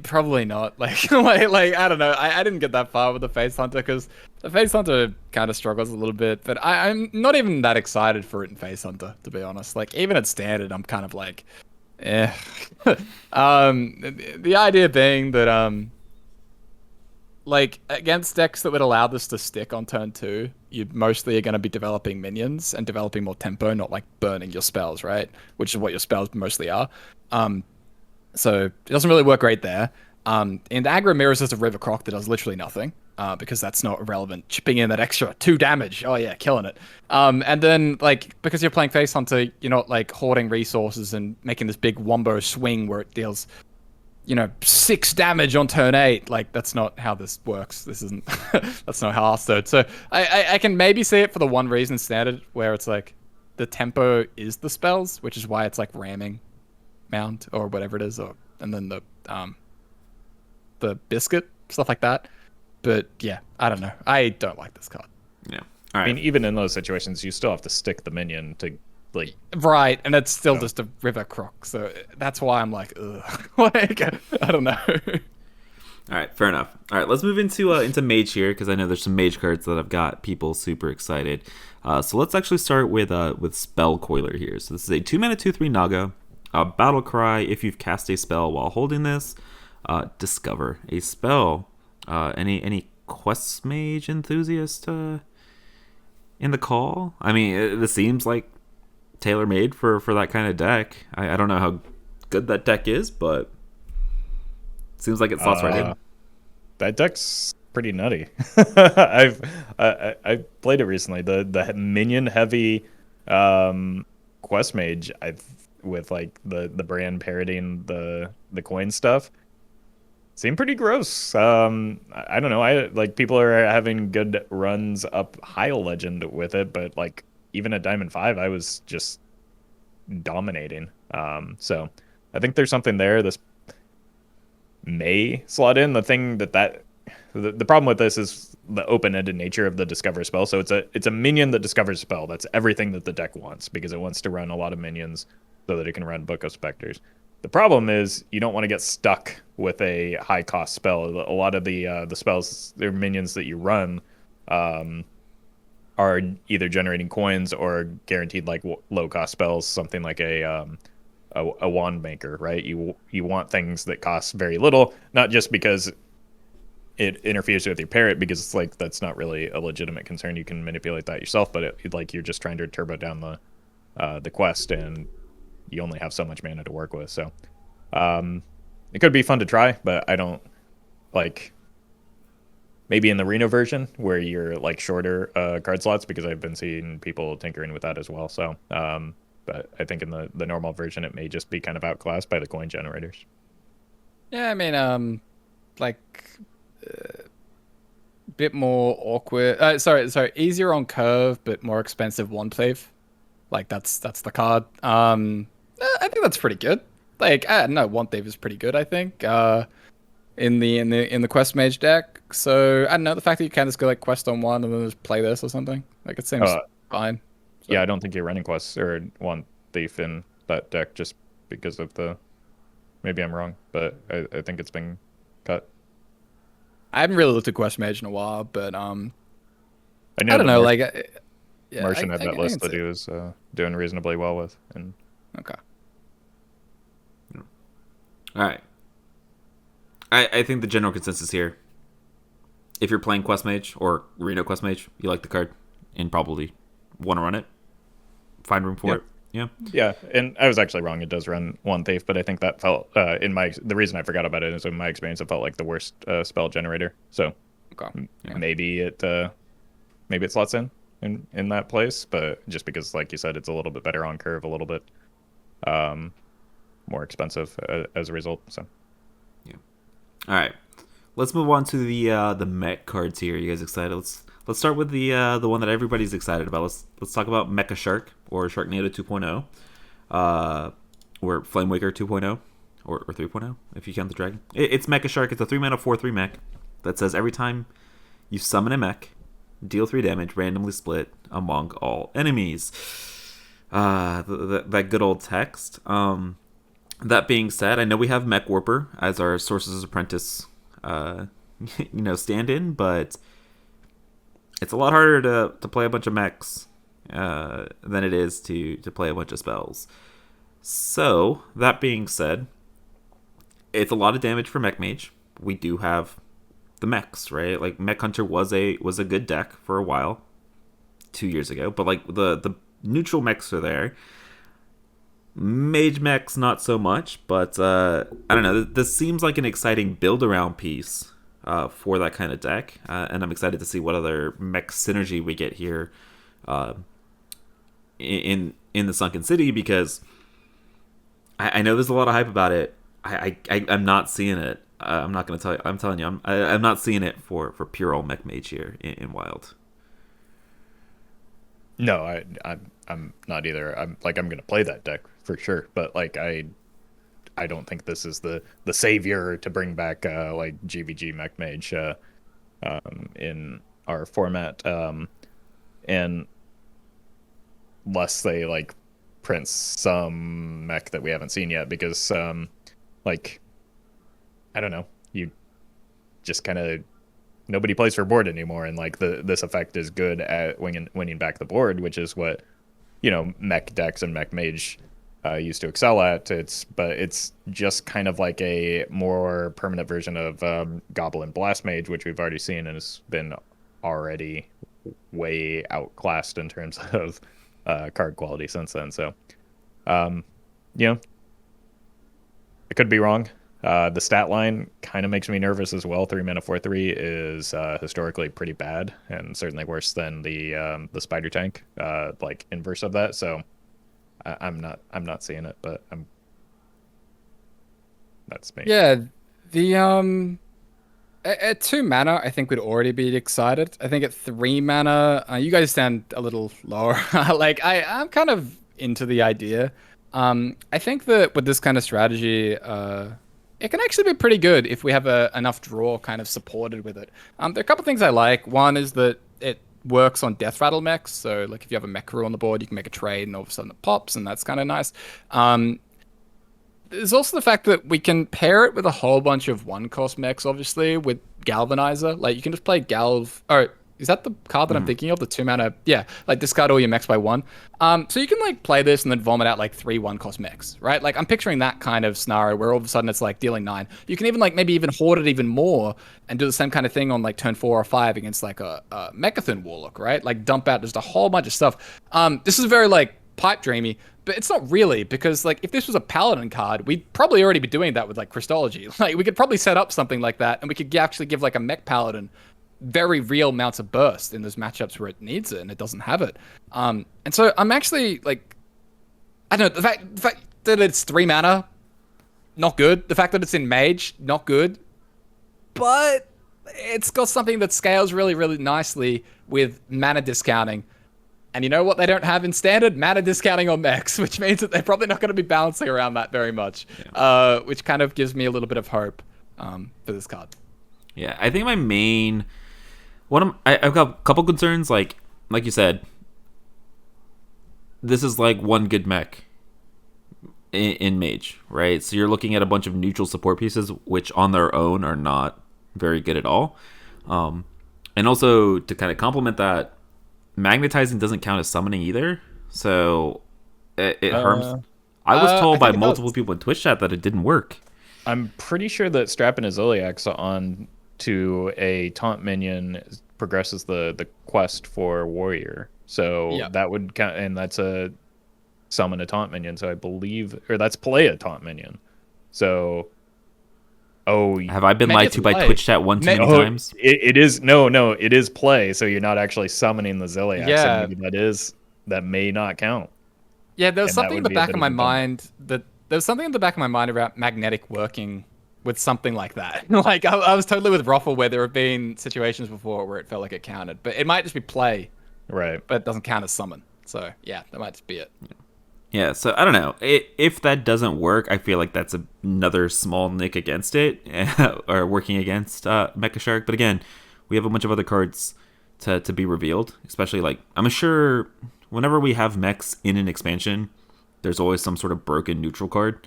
Probably not. Like I don't know. I didn't get that far with the face hunter because the face hunter kind of struggles a little bit, but I'm not even that excited for it in face hunter, to be honest. Like, even at standard, I'm kind of like, the idea being that like, against decks that would allow this to stick on turn 2, you mostly are going to be developing minions and developing more tempo, not like burning your spells, right? Which is what your spells mostly are. So it doesn't really work great there. And aggro mirrors is a River Croc that does literally nothing, because that's not relevant. Chipping in that extra 2 damage. Oh yeah, killing it. And then, like, because you're playing Face Hunter, you're not like hoarding resources and making this big wombo swing where it deals 6 damage on turn 8. Like, that's not how this works. This isn't that's not how Hearthstone. So I can maybe see it for the one reason standard, where it's like the tempo is the spells, which is why it's like ramming Mound or whatever it is, and then the biscuit, stuff like that. But yeah, I don't know. I don't like this card. Yeah. All right. I mean, even in those situations, you still have to stick the minion to, like, right, and it's still just a River Croc, so that's why I'm like, ugh. Like, I don't know. All right, fair enough. All right, let's move into Mage here, because I know there's some Mage cards that have got people super excited. So let's actually start with Spell Coiler here. So this is a 2-mana 2/3 Naga. Battle Cry. If you've cast a spell while holding this, discover a spell. Any Quest Mage enthusiast in the call? I mean, this seems like tailor-made for that kind of deck. I don't know how good that deck is, but it seems like it slots right in. That deck's pretty nutty. I've played it recently. The minion heavy Quest Mage, with like the brand parroting the coin stuff, seemed pretty gross. I don't know. I like, people are having good runs up High Legend with it, but like, even at Diamond 5, I was just dominating. So I think there's something there. This may slot in. The thing the problem with this is the open-ended nature of the Discover spell. So it's a minion that discovers a spell. That's everything that the deck wants, because it wants to run a lot of minions so that it can run Book of Specters. The problem is you don't want to get stuck with a high-cost spell. A lot of the spells, they're minions that you run, are either generating coins or guaranteed like low-cost spells, something like a wand maker, right? You want things that cost very little, not just because it interferes with your parrot, because it's like, that's not really a legitimate concern. You can manipulate that yourself, but like, you're just trying to turbo down the quest, and you only have so much mana to work with. So it could be fun to try, but I don't like, maybe in the Reno version where you're like shorter card slots, because I've been seeing people tinkering with that as well. So but I think in the normal version, it may just be kind of outclassed by the coin generators. Yeah, I mean, like, bit more awkward. Sorry, easier on curve, but more expensive one save. Like, that's the card. I think that's pretty good. Like, no, one thief is pretty good, I think. in the quest mage deck. So I don't know, the fact that you can just go like quest on one and then just play this or something. Like it seems fine. So. Yeah, I don't think you're running quests or want thief in that deck just because of the. Maybe I'm wrong, but I think it's been cut. I haven't really looked at quest mage in a while, but I don't know, like yeah, Martian had that list that he was doing reasonably well with, and okay. All right. I think the general consensus here, if you're playing Quest Mage or Reno Quest Mage, you like the card and probably want to run it. Find room for it. Yeah. Yeah, and I was actually wrong. It does run one thief, but I think that felt the reason I forgot about it is in my experience it felt like the worst spell generator. So maybe it slots in that place, but just because, like you said, it's a little bit better on curve, a little bit more expensive as a result. So yeah. All right, let's move on to the mech cards here. You guys excited? Let's start with the one that everybody's excited about. Let's talk about Mecha Shark or Sharknado 2.0, or Flamewaker 2.0, or 3.0 if you count the dragon. It's Mecha Shark. It's a 3-mana 4/3 mech that says every time you summon a mech, deal 3 damage, randomly split among all enemies. That good old text. That being said, I know we have Mech Warper as our Sorcerer's Apprentice, stand-in, but it's a lot harder to play a bunch of mechs than it is to play a bunch of spells. So, that being said, it's a lot of damage for Mech Mage. We do have the mechs, right? Like, Mech Hunter was a good deck for a while, 2 years ago, but like the neutral mechs are there. Mage mechs, not so much, but I don't know. This seems like an exciting build-around piece for that kind of deck, and I'm excited to see what other mech synergy we get here in the Sunken City, because I know there's a lot of hype about it. I'm not seeing it. I'm not going to tell you. I'm telling you, I'm not seeing it for pure old mech mage here in Wild. No, I'm not either. I'm going to play that deck for sure, but like I don't think this is the savior to bring back like GVG Mech Mage in our format, and unless they like print some mech that we haven't seen yet, because like I don't know, you just kind of nobody plays for board anymore, and like this effect is good at winning back the board, which is what mech decks and Mech Mage used to excel at. It's just kind of like a more permanent version of Goblin Blast Mage, which we've already seen and has been already way outclassed in terms of card quality since then. So I could be wrong. The stat line kind of makes me nervous as well. 3-mana 4/3 is historically pretty bad, and certainly worse than the Spider Tank, like inverse of that. So I'm not seeing it, but that's me. Yeah, the at 2 mana, I think we'd already be excited. I think at 3 mana, you guys stand a little lower. Like I'm kind of into the idea. I think that with this kind of strategy, it can actually be pretty good if we have enough draw kind of supported with it. There are a couple things I like. One is that it works on Death Rattle mechs. So like if you have a mech crew on the board, you can make a trade and all of a sudden it pops, and that's kind of nice. There's also the fact that we can pair it with a whole bunch of 1-cost mechs, obviously, with Galvanizer. Like you can just play is that the card that I'm thinking of? The 2-mana, yeah, like discard all your mechs by 1. So you can like play this and then vomit out like 3 1-cost mechs, right? Like I'm picturing that kind of scenario where all of a sudden it's like dealing 9. You can even like maybe even hoard it even more and do the same kind of thing on like turn 4 or 5 against like a Mechathon Warlock, right? Like dump out just a whole bunch of stuff. This is very like pipe dreamy, but it's not really, because like if this was a Paladin card, we'd probably already be doing that with like Christology. Like we could probably set up something like that, and we could actually give like a Mech Paladin very real amounts of burst in those matchups where it needs it and it doesn't have it. And so I'm actually like, I don't know, the fact that it's 3 mana, not good. The fact that it's in Mage, not good. But it's got something that scales really, really nicely with mana discounting. And you know what they don't have in Standard? Mana discounting on mechs, which means that they're probably not going to be balancing around that very much, which kind of gives me a little bit of hope. for this card. Yeah, I think my main I've got a couple concerns. Like you said, this is like one good mech in Mage, right? So you're looking at a bunch of neutral support pieces, which on their own are not very good at all. And also to kind of complement that, magnetizing doesn't count as summoning either, so it harms. I was told by multiple people in Twitch chat that it didn't work. I'm pretty sure that strapping a Ziliax on to a taunt minion progresses the quest for warrior. So that would count, and that's a summon a taunt minion. So I believe, or that's play a taunt minion. So, have I been lied to by Twitch chat too many times? It is no, it is play. So you're not actually summoning the Ziliax. Yeah, and maybe that may not count. Yeah, there was something in the back of my mind about magnetic working with something like that. Like I was totally with Roffle where there have been situations before where it felt like it counted, but it might just be play, right? But it doesn't count as summon. So yeah, that might just be it. Yeah, so I don't know. If that doesn't work, I feel like that's another small nick against it, or working against Mecha Shark. But again, we have a bunch of other cards to be revealed, especially like, I'm sure whenever we have mechs in an expansion, there's always some sort of broken neutral card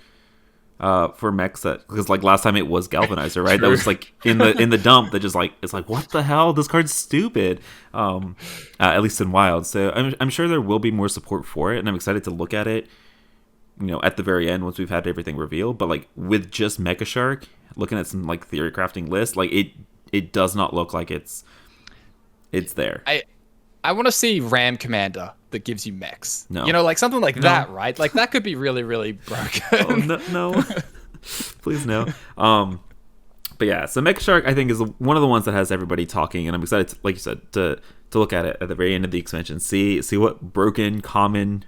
for mechs, that, because like last time it was Galvanizer, right? That was like in the dump that just like, it's like, what the hell? This card's stupid. At least in Wild. So I'm sure there will be more support for it, and I'm excited to look at it, you know, at the very end once we've had everything revealed. But like with just Mecha Shark, looking at some like theory crafting lists, like it does not look like it's there. I want to see Ram Commander that gives you mechs. No. You know, like something like that, right? Like that could be really, really broken. No. Please no. But yeah, so Mecha Shark I think is one of the ones that has everybody talking, and I'm excited to, like you said, to look at it at the very end of the expansion. See what broken common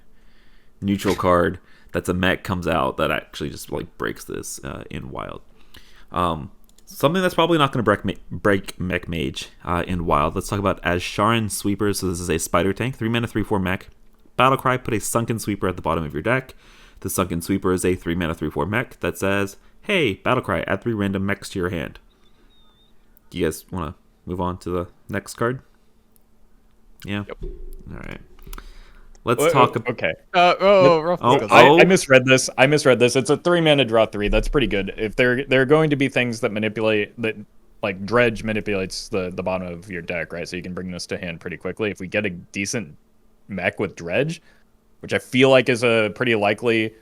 neutral card that's a mech comes out that actually just like breaks this in Wild. Something that's probably not going to break Mech Mage in Wild. Let's talk about Ashara Sweeper. So this is a spider tank, 3 mana, 3/4 mech. Battlecry, put a Sunken Sweeper at the bottom of your deck. The Sunken Sweeper is a 3 mana, 3/4 mech that says, hey, Battlecry, add 3 random mechs to your hand. Do you guys want to move on to the next card? Yeah? Yep. All right. Let's talk about... Okay. I misread this. It's a 3 mana draw 3. That's pretty good. If there are going to be things that manipulate, that like Dredge manipulates the bottom of your deck, right? So you can bring this to hand pretty quickly. If we get a decent mech with Dredge, which I feel like is a pretty likely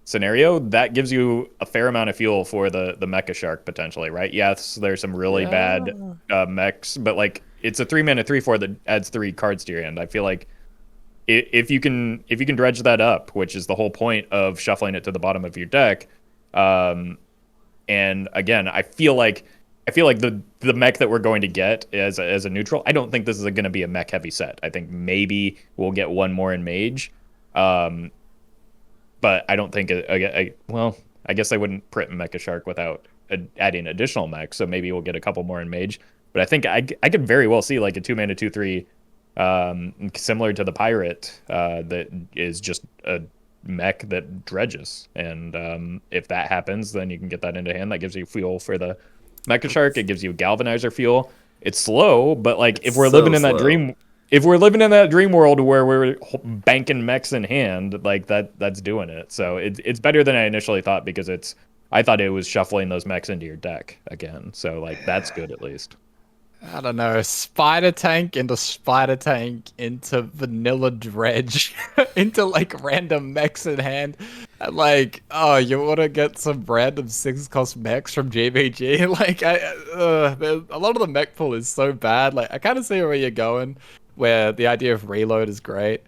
scenario, that gives you a fair amount of fuel for the Mecha Shark potentially, right? Yes, there's some really bad mechs, but like it's a 3 mana 3/4 that adds 3 cards to your hand. I feel like if you can dredge that up, which is the whole point of shuffling it to the bottom of your deck, and again, I feel like the mech that we're going to get as a neutral, I don't think this is going to be a mech heavy set. I think maybe we'll get one more in Mage, but I don't think I guess I wouldn't print Mecha Shark without adding additional mechs, so maybe we'll get a couple more in Mage. But I think I could very well see like a 2 mana 2/3. Similar to the pirate, that is just a mech that dredges, and if that happens, then you can get that into hand. That gives you fuel for the Mecha Shark. It gives you galvanizer fuel. It's slow, but like if we're living in that dream world where we're banking mechs in hand, like that's doing it. So it's better than I initially thought, because I thought it was shuffling those mechs into your deck again. So like that's good at least. I don't know, spider tank into vanilla Dredge into like random mechs in hand. And like, oh, you want to get some random 6-cost mechs from GBG? Like, a lot of the mech pool is so bad. Like, I kind of see where you're going, where the idea of reload is great,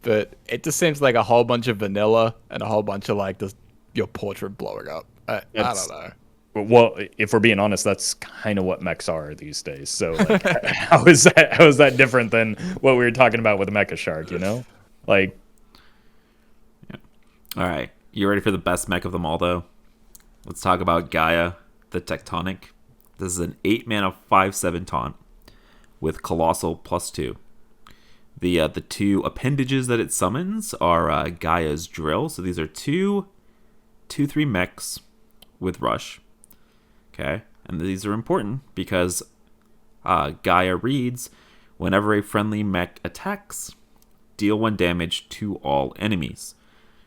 but it just seems like a whole bunch of vanilla and a whole bunch of like just your portrait blowing up. I don't know. Well, if we're being honest, that's kind of what mechs are these days. So, like, how is that different than what we were talking about with Mecha Shark? You know, like. Yeah. All right, you ready for the best mech of them all, though? Let's talk about Gaia, the Tectonic. This is an 8 mana 5/7 taunt with Colossal +2. The 2 appendages that it summons are Gaia's Drill. So these are 2/3 mechs with Rush. Okay. And these are important because Gaia reads, whenever a friendly mech attacks, deal 1 damage to all enemies.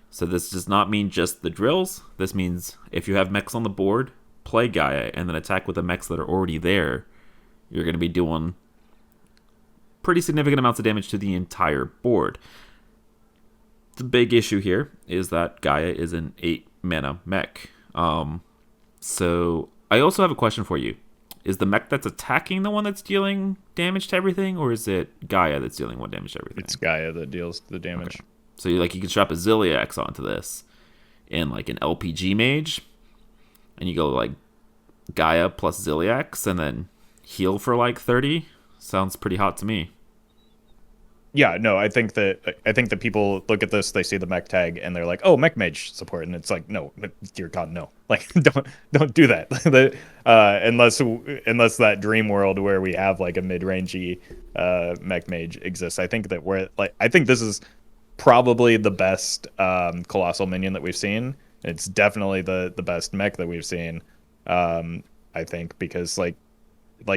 So this does not mean just the drills. This means if you have mechs on the board, play Gaia, and then attack with the mechs that are already there, you're going to be doing pretty significant amounts of damage to the entire board. The big issue here is that Gaia is an 8 mana mech. So I also have a question for you. Is the mech that's attacking the one that's dealing damage to everything, or is it Gaia that's dealing 1 damage to everything? It's Gaia that deals the damage. Okay. So you can strap a Ziliax onto this in like an LPG mage, and you go like Gaia plus Ziliax, and then heal for like 30. Sounds pretty hot to me. Yeah, no, I think that people look at this, they see the mech tag, and they're like, "Oh, mech mage support," and it's like, no, dear God, no, like don't do that, unless that dream world where we have like a mid-rangey mech mage exists. I think this is probably the best colossal minion that we've seen. It's definitely the best mech that we've seen. I think because like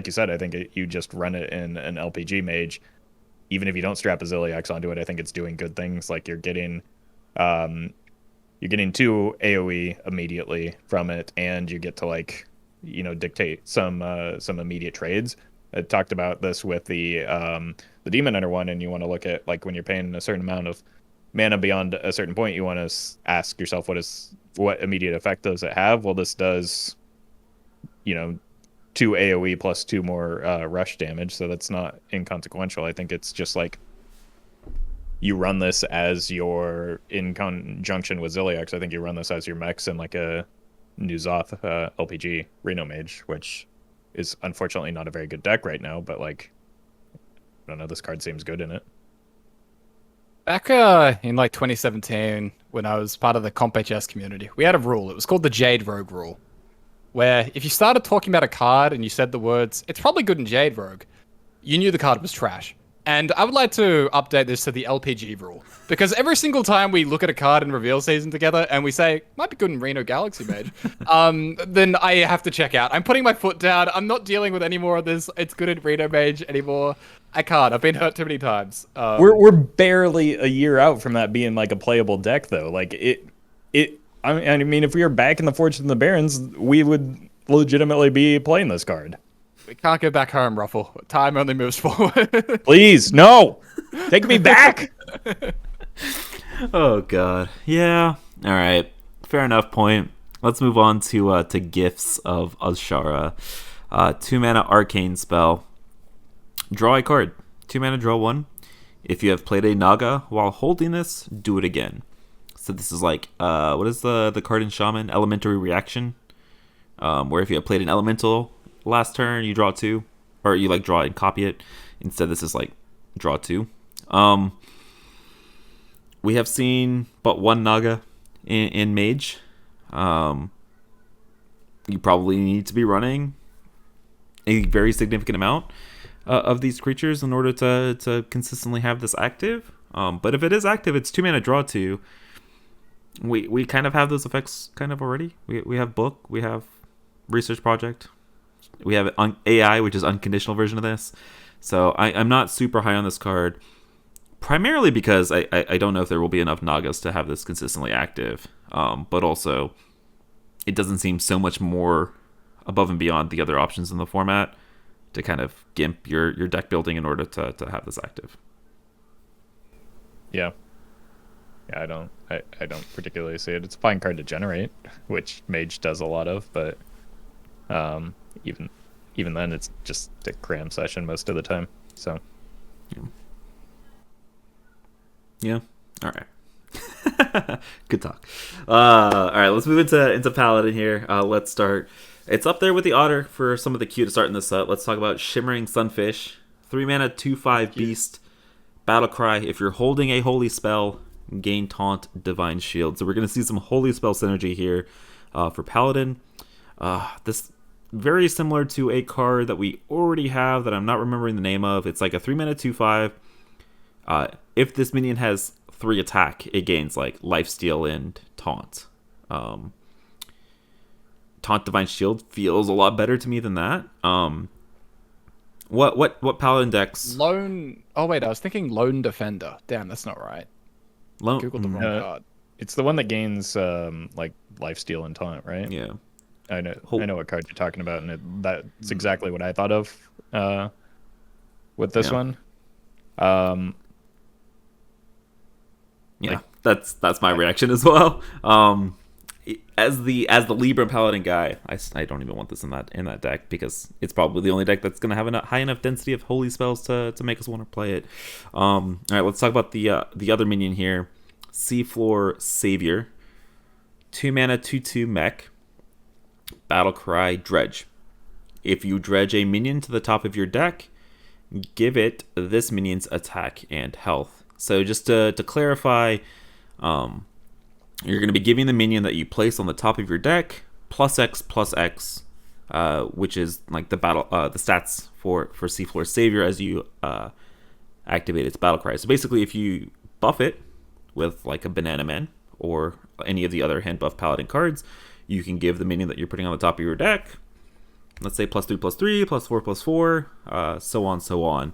you said, I think you just run it in an LPG mage. Even if you don't strap a Ziliax onto it, I think it's doing good things. Like you're getting 2 AoE immediately from it, and you get to dictate some immediate trades. I talked about this with the Demon Hunter one, and you want to look at like when you're paying a certain amount of mana beyond a certain point, you want to ask yourself what immediate effect does it have? Well, this does, 2 AoE plus 2 more rush damage, so that's not inconsequential. I think it's just like you run this as your, in conjunction with Ziliax, I think you run this as your mechs in like a Nuzoth LPG Reno Mage, which is unfortunately not a very good deck right now, but like, I don't know, this card seems good in it. Back in like 2017, when I was part of the Comp HS community, we had a rule. It was called the Jade Rogue rule, where if you started talking about a card and you said the words, "It's probably good in Jade Rogue," you knew the card was trash. And I would like to update this to the LPG rule, because every single time we look at a card in reveal season together and we say, "Might be good in Reno Galaxy Mage," then I have to check out. I'm putting my foot down. I'm not dealing with any more of this. It's good in Reno Mage anymore. I can't. I've been hurt too many times. We're barely a year out from that being like a playable deck, though. Like I mean, if we were back in the Fortune and the Barons, we would legitimately be playing this card. We can't go back home, Roffle. Time only moves forward. Please, no! Take me back! Oh, God. Yeah. All right. Fair enough point. Let's move on to Gifts of Ashara. 2 mana arcane spell. Draw a card. 2 mana, draw 1. If you have played a Naga while holding this, do it again. So this is like, what is the card in Shaman? Elementary Reaction. Where if you have played an Elemental last turn, you draw 2. Or you like draw and copy it. Instead, this is like draw 2. We have seen but 1 Naga in Mage. You probably need to be running a very significant amount of these creatures in order to consistently have this active. But if it is active, it's 2 mana, draw 2. We kind of have those effects kind of already. We have Book, we have Research Project, we have AI, which is unconditional version of this. So I'm not super high on this card, primarily because I don't know if there will be enough Nagas to have this consistently active. But also, it doesn't seem so much more above and beyond the other options in the format to kind of gimp your deck building in order to have this active. Yeah. Yeah, I don't particularly see it. It's a fine card to generate, which Mage does a lot of, but even then, it's just a cram session most of the time. So, yeah. All right. Good talk. All right, let's move into Paladin here. Let's start. It's up there with the Otter for some of the Q to start in this set. Let's talk about Shimmering Sunfish. 3 mana, 2/5 beast. Battle Cry. If you're holding a holy spell, gain Taunt, Divine Shield. So we're going to see some holy spell synergy here for Paladin. This very similar to a card that we already have that I'm not remembering the name of. It's like a 3 mana, 2/5. If this minion has 3 attack, it gains like Lifesteal and Taunt. Taunt Divine Shield feels a lot better to me than that. What paladin decks? Lone. Oh wait, I was thinking Lone Defender. Damn, that's not right. Googled the wrong card. It's the one that gains like lifesteal and taunt, right? Yeah. I know what card you're talking about, and that's exactly what I thought of with this one. Yeah, that's my reaction as well. As the Libra Paladin guy, I don't even want this in that deck because it's probably the only deck that's gonna have a high enough density of holy spells to make us want to play it. All right, let's talk about the other minion here, Seafloor Savior, 2-mana 2/2 mech, Battlecry Dredge. If you dredge a minion to the top of your deck, give it this minion's attack and health. So just to clarify, you're going to be giving the minion that you place on the top of your deck +X+X, which is like the stats for Seafloor Savior as you activate its Battlecry. So basically, if you buff it with like a Banana Man or any of the other hand buff Paladin cards, you can give the minion that you're putting on the top of your deck, let's say +3/+3, +4/+4, so on, so on.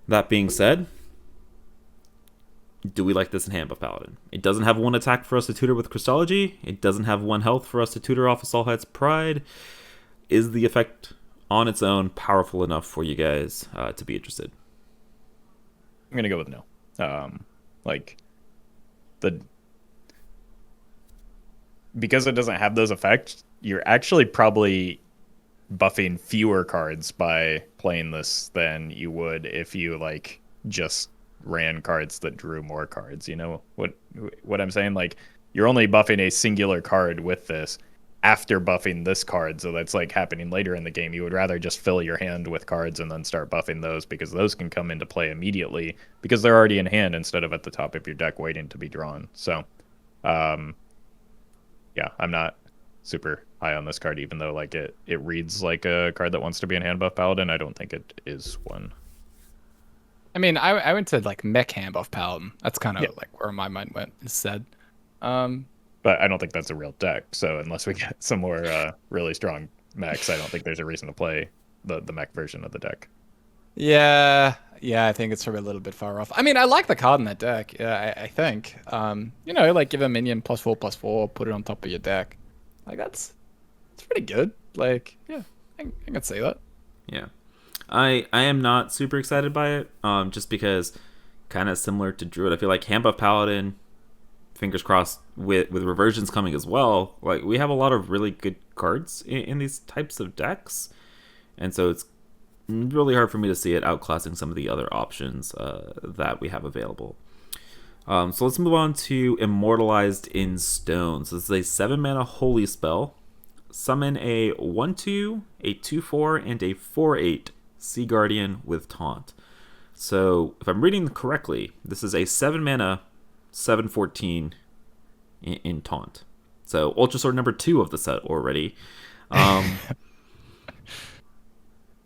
That being said, do we like this in hand buff Paladin? It doesn't have 1 attack for us to tutor with Crystology. It doesn't have 1 health for us to tutor off of Solhead's Pride. Is the effect on its own powerful enough for you guys to be interested? I'm gonna go with no. Because it doesn't have those effects, you're actually probably buffing fewer cards by playing this than you would if you like just ran cards that drew more cards. You know what I'm saying? Like, you're only buffing a singular card with this after buffing this card, so that's like happening later in the game. You would rather just fill your hand with cards and then start buffing those, because those can come into play immediately because they're already in hand instead of at the top of your deck waiting to be drawn. So yeah, I'm not super high on this card, even though like it reads like a card that wants to be in hand buff Paladin. I don't think it is one. I mean, I went to like mech hand buff Paladin. That's kind of like where my mind went instead. But I don't think that's a real deck. So unless we get some more really strong mechs, I don't think there's a reason to play the mech version of the deck. Yeah, I think it's probably a little bit far off. I mean, I like the card in that deck. Yeah, I think. Like give a minion +4/+4, put it on top of your deck. Like it's pretty good. Like, yeah, I can see that. Yeah. I am not super excited by it, just because kind of similar to Druid. I feel like hand buff Paladin, fingers crossed, with reversions coming as well. Like, we have a lot of really good cards in these types of decks, and so it's really hard for me to see it outclassing some of the other options that we have available. So let's move on to Immortalized in Stone. So this is a 7-mana holy spell. Summon a 1/2, a 2/4, and a 4/8 Sea Guardian with Taunt. So if I'm reading correctly, this is a 7-mana 7/14 in Taunt. So Ultra Sword number 2 of the set already.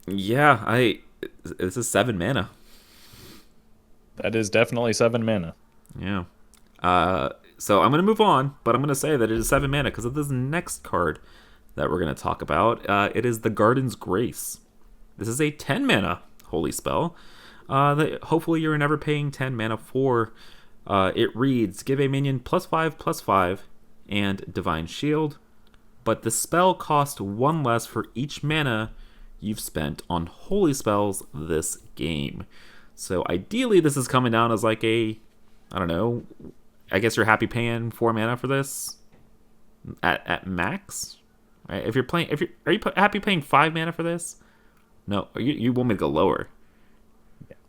Yeah, this is 7 mana. That is definitely 7 mana. Yeah. So I'm going to move on, but I'm going to say that it is 7 mana because of this next card that we're going to talk about. It is the Garden's Grace. This is a 10 mana holy spell that hopefully you're never paying 10 mana for. It reads, give a minion +5/+5 and Divine Shield, but the spell costs 1 less for each mana you've spent on holy spells this game. So ideally this is coming down as like a, I don't know, I guess you're happy paying 4 mana for this at max, right? Are you happy paying 5 mana for this? No, you want me to go lower?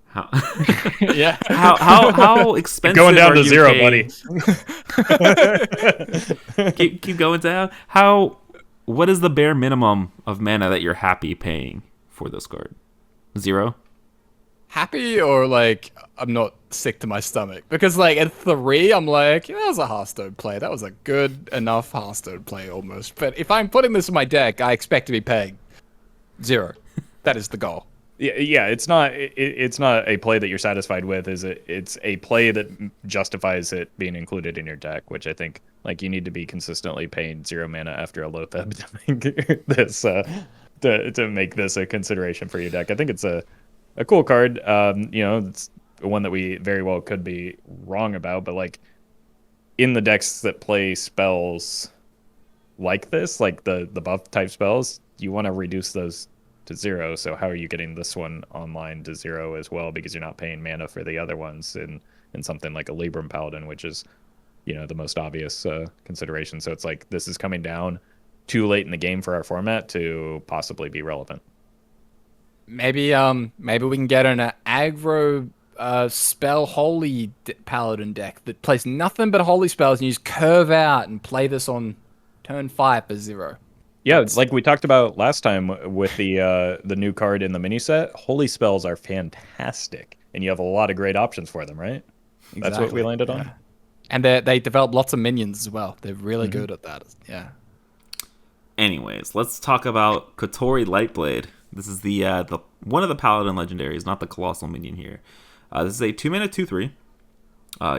How? Yeah. How expensive? Going down are to you 0, paying? buddy. keep going down. What is the bare minimum of mana that you're happy paying for this card? 0? Happy or like I'm not sick to my stomach? Because like at 3, I'm like, yeah, that was a Hearthstone play. That was a good enough Hearthstone play almost. But if I'm putting this in my deck, I expect to be paying 0. That is the goal. Yeah, it's not a play that you're satisfied with. It's a play that justifies it being included in your deck, which I think like you need to be consistently paying 0 mana after a Loatheb to make this to make this a consideration for your deck. I think it's a cool card. It's one that we very well could be wrong about, but like in the decks that play spells like this, like the buff type spells, you want to reduce those to 0. So how are you getting this one online to 0 as well? Because you're not paying mana for the other ones in something like a Libram Paladin, which is the most obvious consideration. So it's like this is coming down too late in the game for our format to possibly be relevant. Maybe we can get an aggro spell holy paladin deck that plays nothing but holy spells, and you just curve out and play this on turn 5 for 0. Yeah, like we talked about last time with the new card in the mini set, holy spells are fantastic, and you have a lot of great options for them, right? Exactly. That's what we landed on. And they develop lots of minions as well. They're really good at that. Yeah. Anyways, let's talk about Kotori Lightblade. This is the one of the Paladin legendaries, not the colossal minion here. This is a 2-mana 2/3.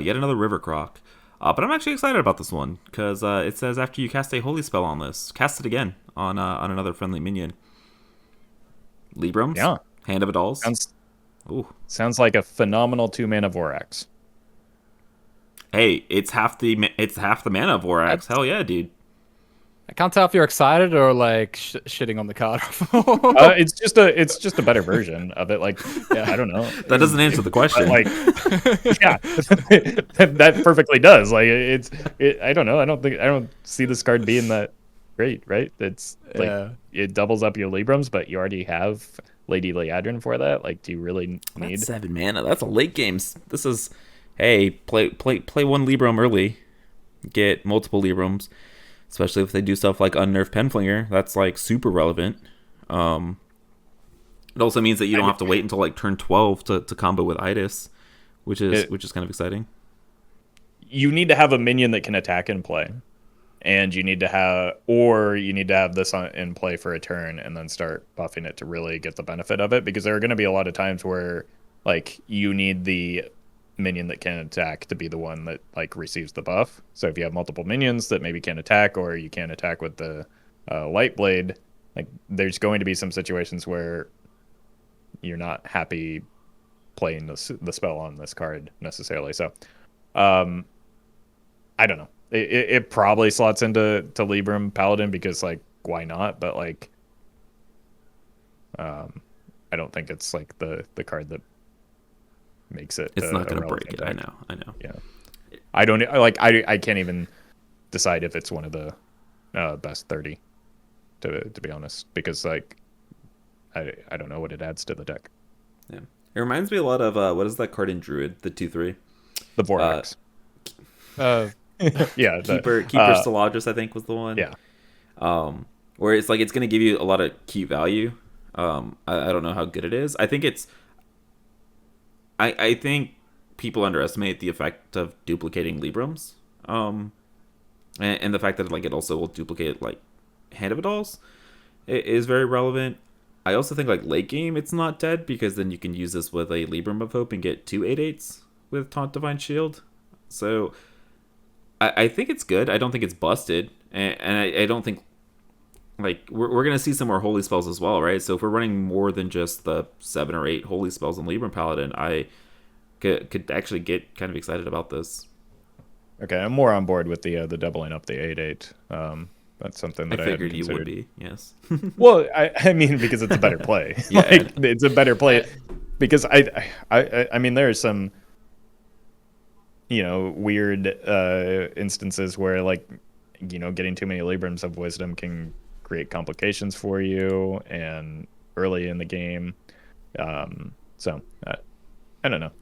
Yet another River Croc. But I'm actually excited about this one because it says after you cast a holy spell on this, cast it again on another friendly minion. Librams, Yeah. Hand of Adals. Sounds like a phenomenal 2-mana Vorax. Hey, it's half the mana of Vorax. Hell yeah, dude. I can't tell if you're excited or like shitting on the card. It's just a better version of it. Like, yeah, I don't know. That doesn't answer the question. Like, yeah, that perfectly does. Like, I don't know. I don't see this card being that great, right? It's like it doubles up your Librams, but you already have Lady Liadrin for that. Like, do you really need That's 7 mana? That's a late games. This is, hey, play one Libram early, get multiple Librams. Especially if they do stuff like unnerf Penflinger, that's like super relevant. It also means that you don't have to wait until like turn 12 to combo with Itis, which is kind of exciting. You need to have a minion that can attack and play, and you need to have this in play for a turn and then start buffing it to really get the benefit of it. Because there are going to be a lot of times where like you need the minion that can attack to be the one that like receives the buff. So if you have multiple minions that maybe can't attack, or you can't attack with the light blade, like there's going to be some situations where you're not happy playing the spell on this card necessarily. So I don't know, it probably slots into Libram Paladin because like why not, but like I don't think it's like the card that makes it. It's not going to break it. Deck. I know. Yeah, I don't like. I can't even decide if it's one of the best 30. To be honest, because like I don't know what it adds to the deck. Yeah, it reminds me a lot of what is that card in Druid, the 2/3, the Vorax. Yeah, Keeper Solagis, I think was the one. Yeah, where it's like it's going to give you a lot of key value. I don't know how good it is. I think it's. I think people underestimate the effect of duplicating Librams, and the fact that like it also will duplicate like Hand of Adals is very relevant. I also think like late game it's not dead because then you can use this with a Libram of Hope and get 2 8/8s with Taunt Divine Shield. So I think it's good. I don't think it's busted, and I don't think like we're gonna see some more holy spells as well, right? So if we're running more than just the 7 or 8 holy spells in Libram Paladin, I could actually get kind of excited about this. Okay, I'm more on board with the doubling up the 8/8. That's something that I figured you considered. would be. Yes. Well, I mean because it's a better play. Yeah, like, it's a better play because I mean there are some weird instances where like getting too many Librams of Wisdom can create complications for you and early in the game. So I don't know.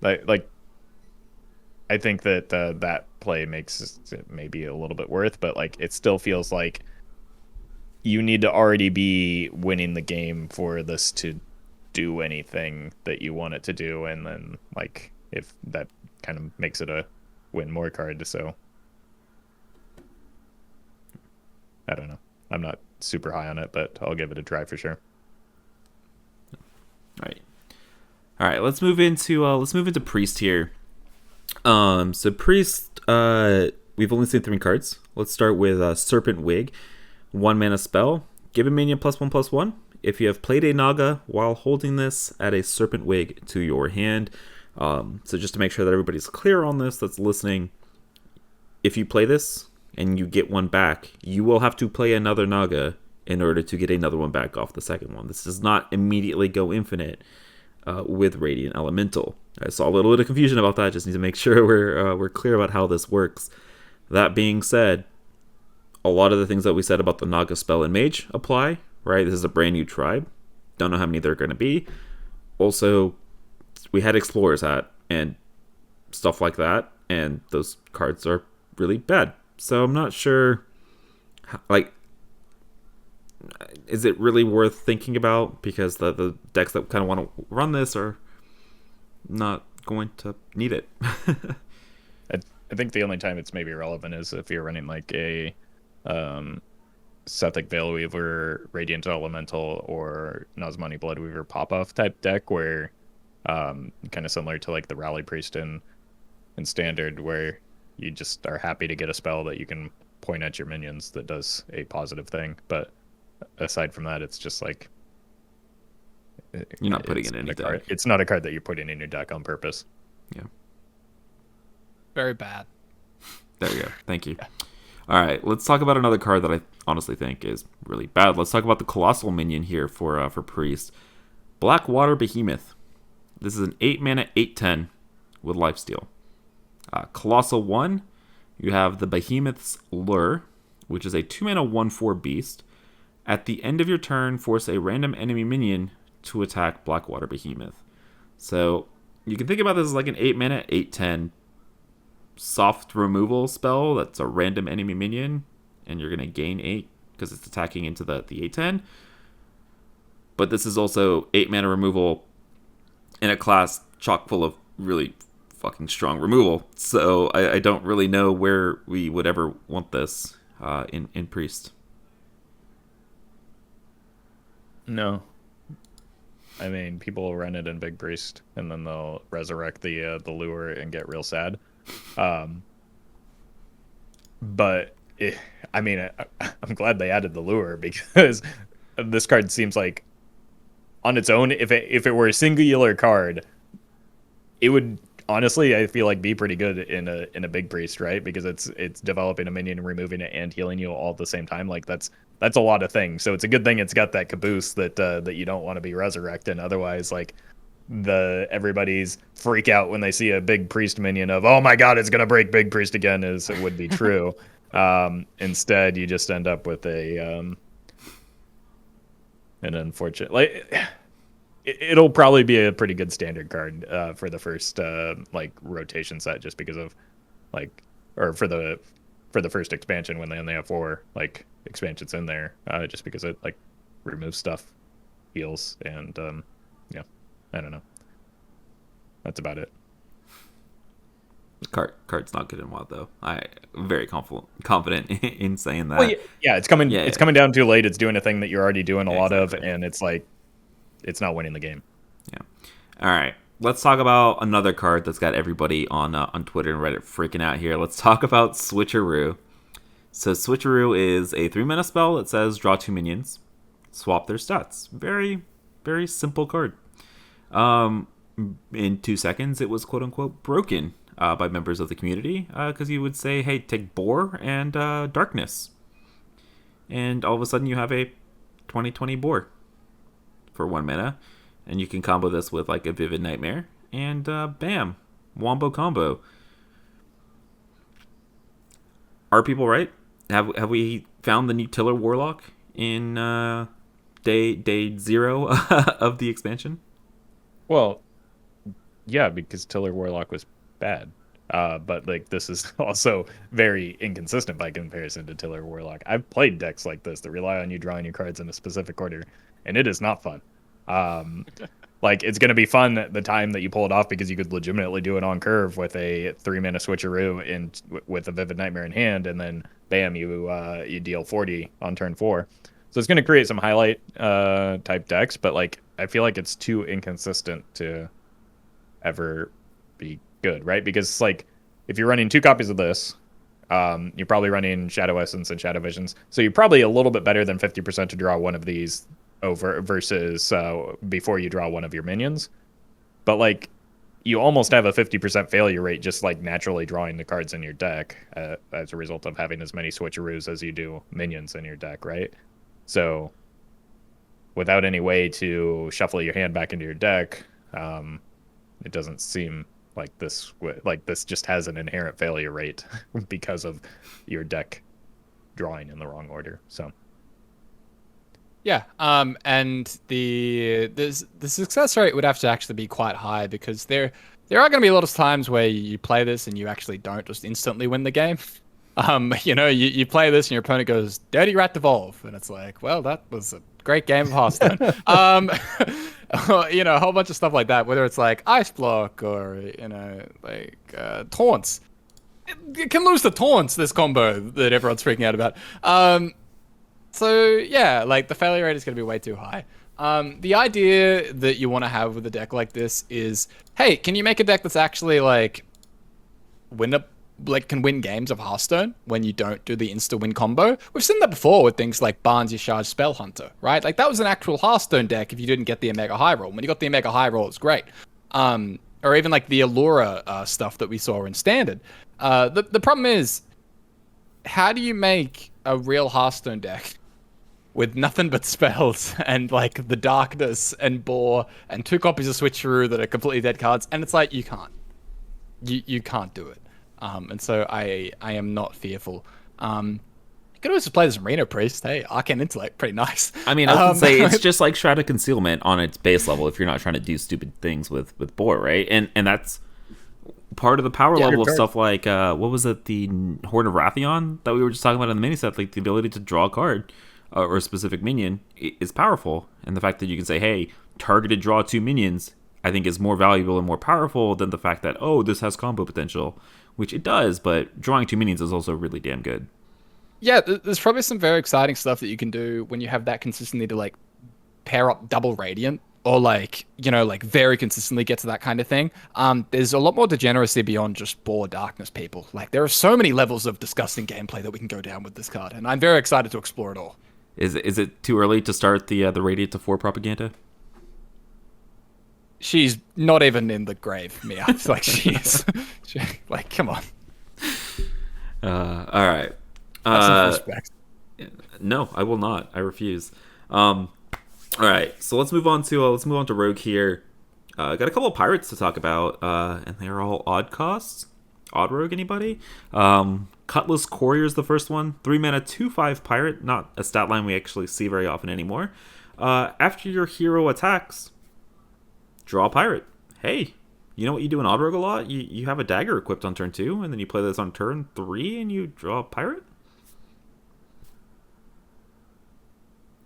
I think that that play makes it maybe a little bit worth, but like it still feels like you need to already be winning the game for this to do anything that you want it to do, and then like if that kind of makes it a win more card. So I don't know. I'm not super high on it, but I'll give it a try for sure. All right. All right, let's move into priest here. So priest, we've only seen 3 cards. Let's start with Serpent Wig, 1 mana spell. Give a minion +1/+1. If you have played a Naga while holding this, add a Serpent Wig to your hand. So just to make sure that everybody's clear on this that's listening, if you play this and you get one back, you will have to play another Naga in order to get another one back off the second one. This does not immediately go infinite with Radiant Elemental. I saw a little bit of confusion about that. Just need to make sure we're clear about how this works. That being said, a lot of the things that we said about the Naga spell and Mage apply, right? This is a brand new tribe. Don't know how many there are going to be. Also, we had Explorers hat and stuff like that, and those cards are really bad. So I'm not sure, like, is it really worth thinking about? Because the decks that kind of want to run this are not going to need it. I think the only time it's maybe relevant is if you're running like a Sethic Veilweaver, Radiant Elemental, or Nazmani Bloodweaver pop-off type deck, where kind of similar to like the Rally Priest in Standard, where you just are happy to get a spell that you can point at your minions that does a positive thing. But aside from that, it's just like you're not putting it in any deck. It's not a card that you're putting in your deck on purpose. Yeah. Very bad. There you go. Thank you. Yeah. All right, let's talk about another card that I honestly think is really bad. Let's talk about the Colossal minion here for Priest. Blackwater Behemoth. This is an 8 mana 8/10 with Lifesteal. Colossal 1, you have the Behemoth's Lure, which is a 2 mana 1/4 beast. At the end of your turn, force a random enemy minion to attack Blackwater Behemoth. So you can think about this as like an 8 mana 8/10 soft removal spell that's a random enemy minion, and you're going to gain 8 because it's attacking into the 8/10. But this is also 8 mana removal in a class chock full of really fucking strong removal. So I don't really know where we would ever want this in Priest. No. I mean, people will run it in Big Priest, and then they'll resurrect the lure and get real sad. But I'm glad they added the lure, because this card seems like on its own, if it were a singular card, it would honestly, I feel like, be pretty good in a Big Priest, right? Because it's developing a minion and removing it and healing you all at the same time. Like that's a lot of things. So it's a good thing it's got that caboose that you don't want to be resurrecting. Otherwise, like everybody's freak out when they see a Big Priest minion of, oh my god, it's gonna break Big Priest again, as it would be true. Instead, you just end up with an unfortunate, like, it'll probably be a pretty good standard card for the first rotation set, just because of or for the first expansion, when they only have 4 expansions in there, just because it removes stuff, heals, and I don't know. That's about it. Card's not good in WoW though. I'm very confident in saying that. Well, yeah, it's coming. It's coming down too late. It's doing a thing that you're already doing a lot of, and it's not winning the game. Yeah. All right. Let's talk about another card that's got everybody on Twitter and Reddit freaking out here. Let's talk about Switcheroo. So Switcheroo is a 3 mana spell that says draw 2 minions, swap their stats. Very, very simple card. In 2 seconds, it was quote unquote broken by members of the community, because you would say, hey, take Boar and Darkness, and all of a sudden you have a 20/20 Boar for 1 mana, and you can combo this with a Vivid Nightmare, and bam, wombo combo. Are people right? Have we found the new Tiller Warlock in day 0 of the expansion? Well, yeah, because Tiller Warlock was bad. But this is also very inconsistent by comparison to Tiller Warlock. I've played decks like this that rely on you drawing your cards in a specific order, and it is not fun. It's going to be fun at the time that you pull it off, because you could legitimately do it on curve with a 3 mana switcheroo with a Vivid Nightmare in hand, and then bam, you deal 40 on turn 4. So it's going to create some highlight type decks, but I feel like it's too inconsistent to ever be good, right? Because like if you're running 2 copies of this, you're probably running Shadow Essence and Shadow Visions, so you're probably a little bit better than 50% to draw one of these over versus before you draw one of your minions. But like you almost have a 50% failure rate just like naturally drawing the cards in your deck as a result of having as many switcheroos as you do minions in your deck, right? So without any way to shuffle your hand back into your deck, it doesn't seem like this just has an inherent failure rate because of your deck drawing in the wrong order. So Yeah, and the success rate would have to actually be quite high, because there are going to be a lot of times where you play this and you actually don't just instantly win the game. You play this and your opponent goes Dirty Rat Devolve, and it's like, well, that was a great game of Hearthstone. A whole bunch of stuff like that, whether it's like Ice Block or Taunts. It can lose to Taunts, this combo that everyone's freaking out about. So yeah, like the failure rate is going to be way too high. The idea that you want to have with a deck like this is, hey, can you make a deck that's actually like can win games of Hearthstone when you don't do the insta-win combo? We've seen that before with things like Barnes Yashard Spell Hunter, right? Like that was an actual Hearthstone deck if you didn't get the Omega High Roll. When you got the Omega High Roll, it's great. Or even like the Allura stuff that we saw in Standard. The problem is, how do you make a real Hearthstone deck with nothing but spells and like the darkness and bore and 2 copies of Switcheroo that are completely dead cards? And it's like, you can't. You can't do it. And so I am not fearful. You could always just play this Reno Priest. Hey, Arcane Intellect, pretty nice. I mean, I would say it's just like Shrouded Concealment on its base level if you're not trying to do stupid things with Boar, right? And that's part of the power level of stuff like, what was it, the Horn of Rathion that we were just talking about in the mini set? Like the ability to draw a card or a specific minion is powerful. And the fact that you can say, hey, targeted draw 2 minions, I think is more valuable and more powerful than the fact that, oh, this has combo potential, which it does, but drawing 2 minions is also really damn good. Yeah, there's probably some very exciting stuff that you can do when you have that consistency to like pair up double Radiant or like very consistently get to that kind of thing. There's a lot more degeneracy beyond just Boar Darkness, people. Like there are so many levels of disgusting gameplay that we can go down with this card, and I'm very excited to explore it all. Is it too early to start the Radiant to 4 propaganda? She's not even in the grave, Mia. It's like like, come on. All right. Have some respect. No, I will not. I refuse. All right. So let's move on to Rogue here. Got a couple of pirates to talk about, and they're all odd costs. Odd Rogue, anybody? Cutlass Courier is the first one. 3 mana, 2/5 pirate. Not a stat line we actually see very often anymore. After your hero attacks, draw a pirate. Hey, you know what you do in Odd Rogue a lot? You have a dagger equipped on turn 2, and then you play this on turn 3, and you draw a pirate.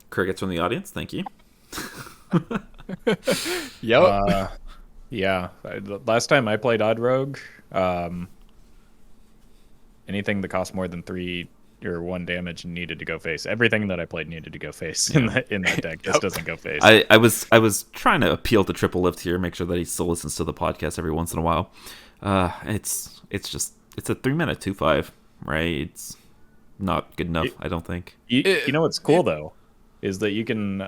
Crickets from the audience, thank you. Yep. Yeah. Last time I played Odd Rogue, anything that cost more than 3 or 1 damage needed to go face. Everything that I played needed to go face in that deck. Just doesn't go face. I was trying to appeal to Triple Lift here, make sure that he still listens to the podcast every once in a while. It's a 3 mana 2/5, right? It's not good enough, I don't think. You know what's cool though, is that you can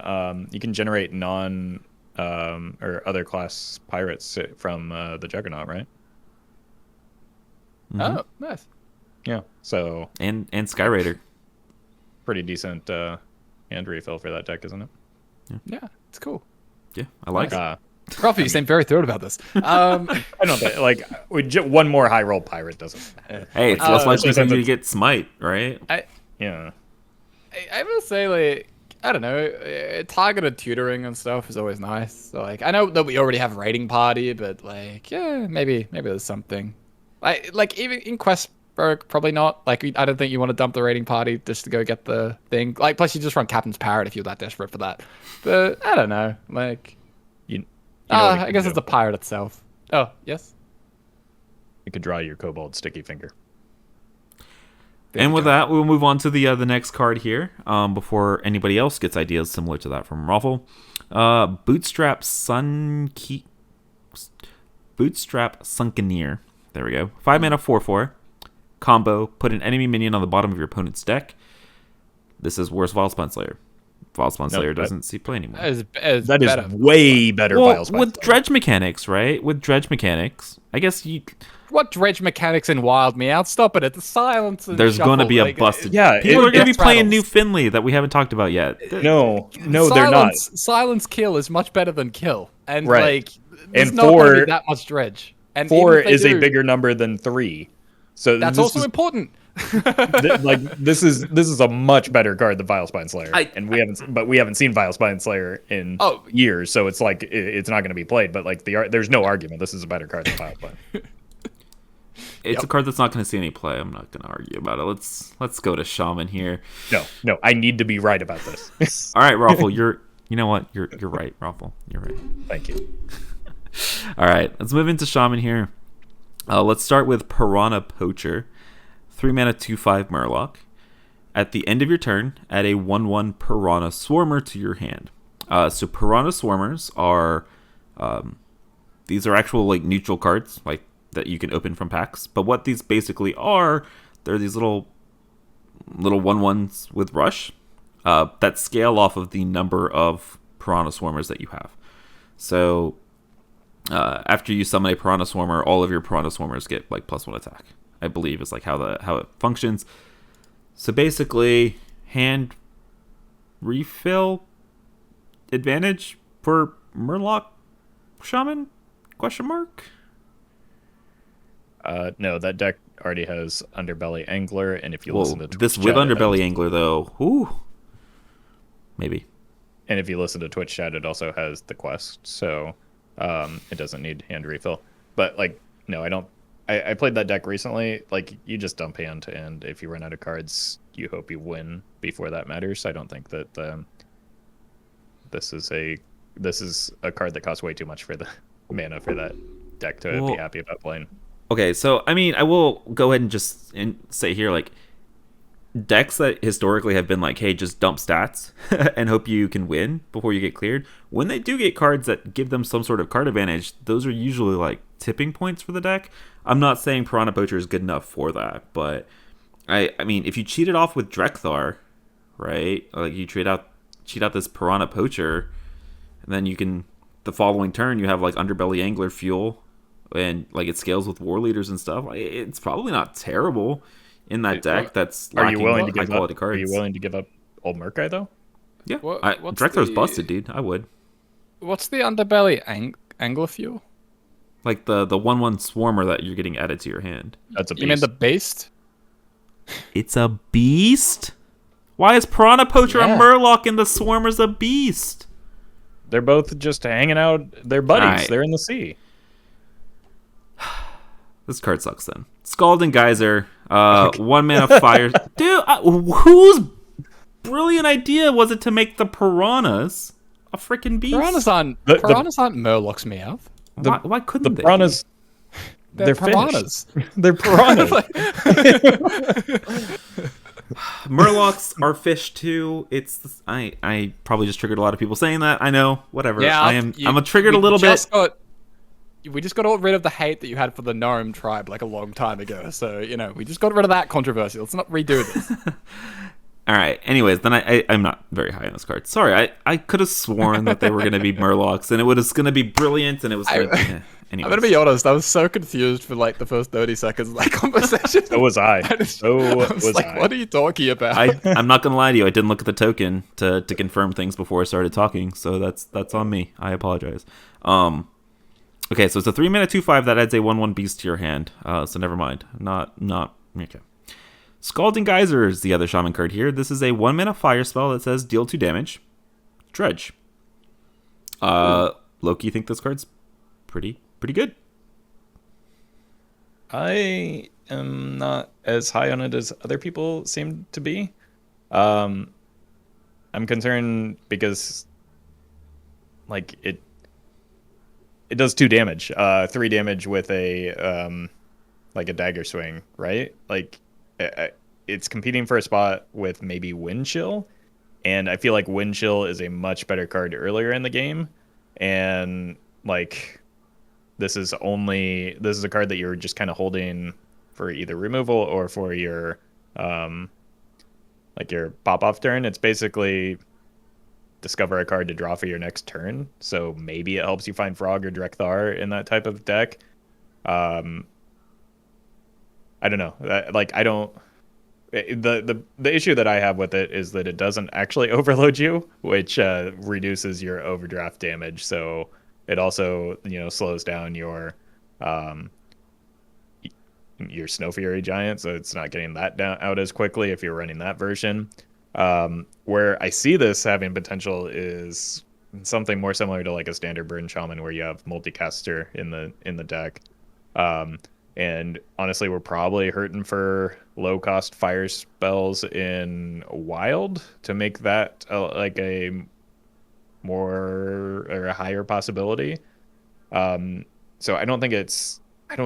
generate non or other class pirates from the Juggernaut, right? Mm-hmm. Oh, nice. Yeah. So and Sky Raider, pretty decent hand refill for that deck, isn't it? Yeah, it's cool. Yeah, I like it. Ruffle, you seem very thrilled about this. I don't think, like, one more high roll pirate doesn't. Hey, it's less likely for you to get smite, right? I will say, like, I don't know, targeted tutoring and stuff is always nice. So, like, I know that we already have raiding party, but like, yeah, maybe there's something. Like even in Quest, probably not. Like, I don't think you want to dump the raiding party just to go get the thing. Like, plus you just run Captain's Parrot if you're that desperate for that. But I don't know, like. I guess it's the pirate itself. Oh, yes? You could draw your Kobold Sticky Finger. And with that, we'll move on to the next card here, before anybody else gets ideas similar to that from Roffle. Bootstrap Bootstrap Sunkeneer. There we go. 5 mana, 4/4. Combo, put an enemy minion on the bottom of your opponent's deck. This is worse Vilespine Slayer. Vilespine Slayer doesn't see play anymore. That is way better Vilespine with Slayer. dredge mechanics, right? With dredge mechanics, I guess you... What dredge mechanics in Wild Me Out? Stop it! It's silence and There's shuffle. going to be a Like, busted... Yeah, People are going to be playing rattles. New Finley that we haven't talked about yet. No, they're not. Silence kill is much better than kill, and Right. there's And not going to 4 be that much dredge. And 4 even if they is a do, bigger number than 3. So That's this also is, important. this is a much better card than Vilespine Slayer, and we haven't seen Vilespine Slayer in years, so it's like it's not going to be played. But like there's no argument. This is a better card than Vilespine. It's a card that's not going to see any play. I'm not going to argue about it. Let's go to Shaman here. No, I need to be right about this. All right, Roffle, you know what? You're right, Roffle. You're right. Thank you. All right, let's move into Shaman here. Let's start with Piranha Poacher. 3 mana, 2/5 Murloc. At the end of your turn, add a 1/1 Piranha Swarmer to your hand. So Piranha Swarmers are these are actual like neutral cards like that you can open from packs. But what these basically are, they're these little 1/1s with rush that scale off of the number of Piranha Swarmers that you have. So after you summon a Piranha Swarmer, all of your Piranha Swarmers get like +1 attack. I believe is like how it functions. So basically, hand refill advantage for Murloc Shaman? Question mark. No, that deck already has Underbelly Angler, and if you listen to Twitch this with Underbelly Angler though, maybe. And if you listen to Twitch chat, it also has the quest, so it doesn't need hand refill. But like, no, I don't. I played that deck recently. Like, you just dump hand, and if you run out of cards, you hope you win before that matters. I don't think that this is a card that costs way too much for the mana for that deck to be happy about playing. Okay, so I mean, I will go ahead and just say here, like, decks that historically have been like, hey, just dump stats and hope you can win before you get cleared. When they do get cards that give them some sort of card advantage, those are usually like tipping points for the deck. I'm not saying Piranha Poacher is good enough for that, but I mean, if you cheat it off with Drekthar, right? Like you cheat out this Piranha Poacher, and then you can the following turn you have like Underbelly Angler fuel, and like it scales with War Leaders and stuff. It's probably not terrible in that deck. That's lacking high quality cards. Are you willing to give up Old Murkai though? Yeah, Drekthar's busted, dude. I would. What's the Underbelly Angler fuel? Like the 1/1 Swarmer that you're getting added to your hand. That's a beast. You mean the beast? It's a beast? Why is Piranha Poacher a Murloc and the Swarmer's a beast? They're both just hanging out. They're buddies. Right. They're in the sea. This card sucks then. Scalding Geyser. 1 mana fire. Dude, whose brilliant idea was it to make the piranhas a freaking beast? Piranhas aren't Murlocs, Meowth. Why couldn't they? Piranhas. They're piranhas. They're piranhas. Murlocs are fish too. I probably just triggered a lot of people saying that. I know, whatever. Yeah, I'm a triggered a little bit. We just got rid of the hate that you had for the Gnome tribe like a long time ago. So, we just got rid of that controversy. Let's not redo this. All right. Anyways, then I'm not very high on this card. Sorry, I could have sworn that they were going to be Murlocs and it was going to to be brilliant and it was going to be... I'm going to be honest, I was so confused for like the first 30 seconds of that conversation. So was I. What are you talking about? I'm not going to lie to you. I didn't look at the token to confirm things before I started talking, so that's on me. I apologize. Okay, so it's a 3 mana 2/5 that adds a 1/1 beast to your hand. So never mind. Not okay. Scalding Geyser is the other shaman card here. This is a 1 mana fire spell that says deal 2 damage. Dredge. Loki, you think this card's pretty good? I am not as high on it as other people seem to be. I'm concerned because like it does 2 damage, 3 damage with a like a dagger swing, right? Like it's competing for a spot with maybe Wind Chill, and I feel like Wind Chill is a much better card earlier in the game, and like this is a card that you're just kind of holding for either removal or for your like your pop off turn. It's basically discover a card to draw for your next turn. So maybe it helps you find Frog or Drekthar in that type of deck. I don't know. The issue that I have with it is that it doesn't actually overload you, which reduces your overdraft damage. So it also, slows down your Snow Fury Giant, so it's not getting that out as quickly if you're running that version. Where I see this having potential is something more similar to like a standard Burn Shaman, where you have multicaster in the deck. And honestly, we're probably hurting for low cost fire spells in Wild to make that like a more or a higher possibility. So I don't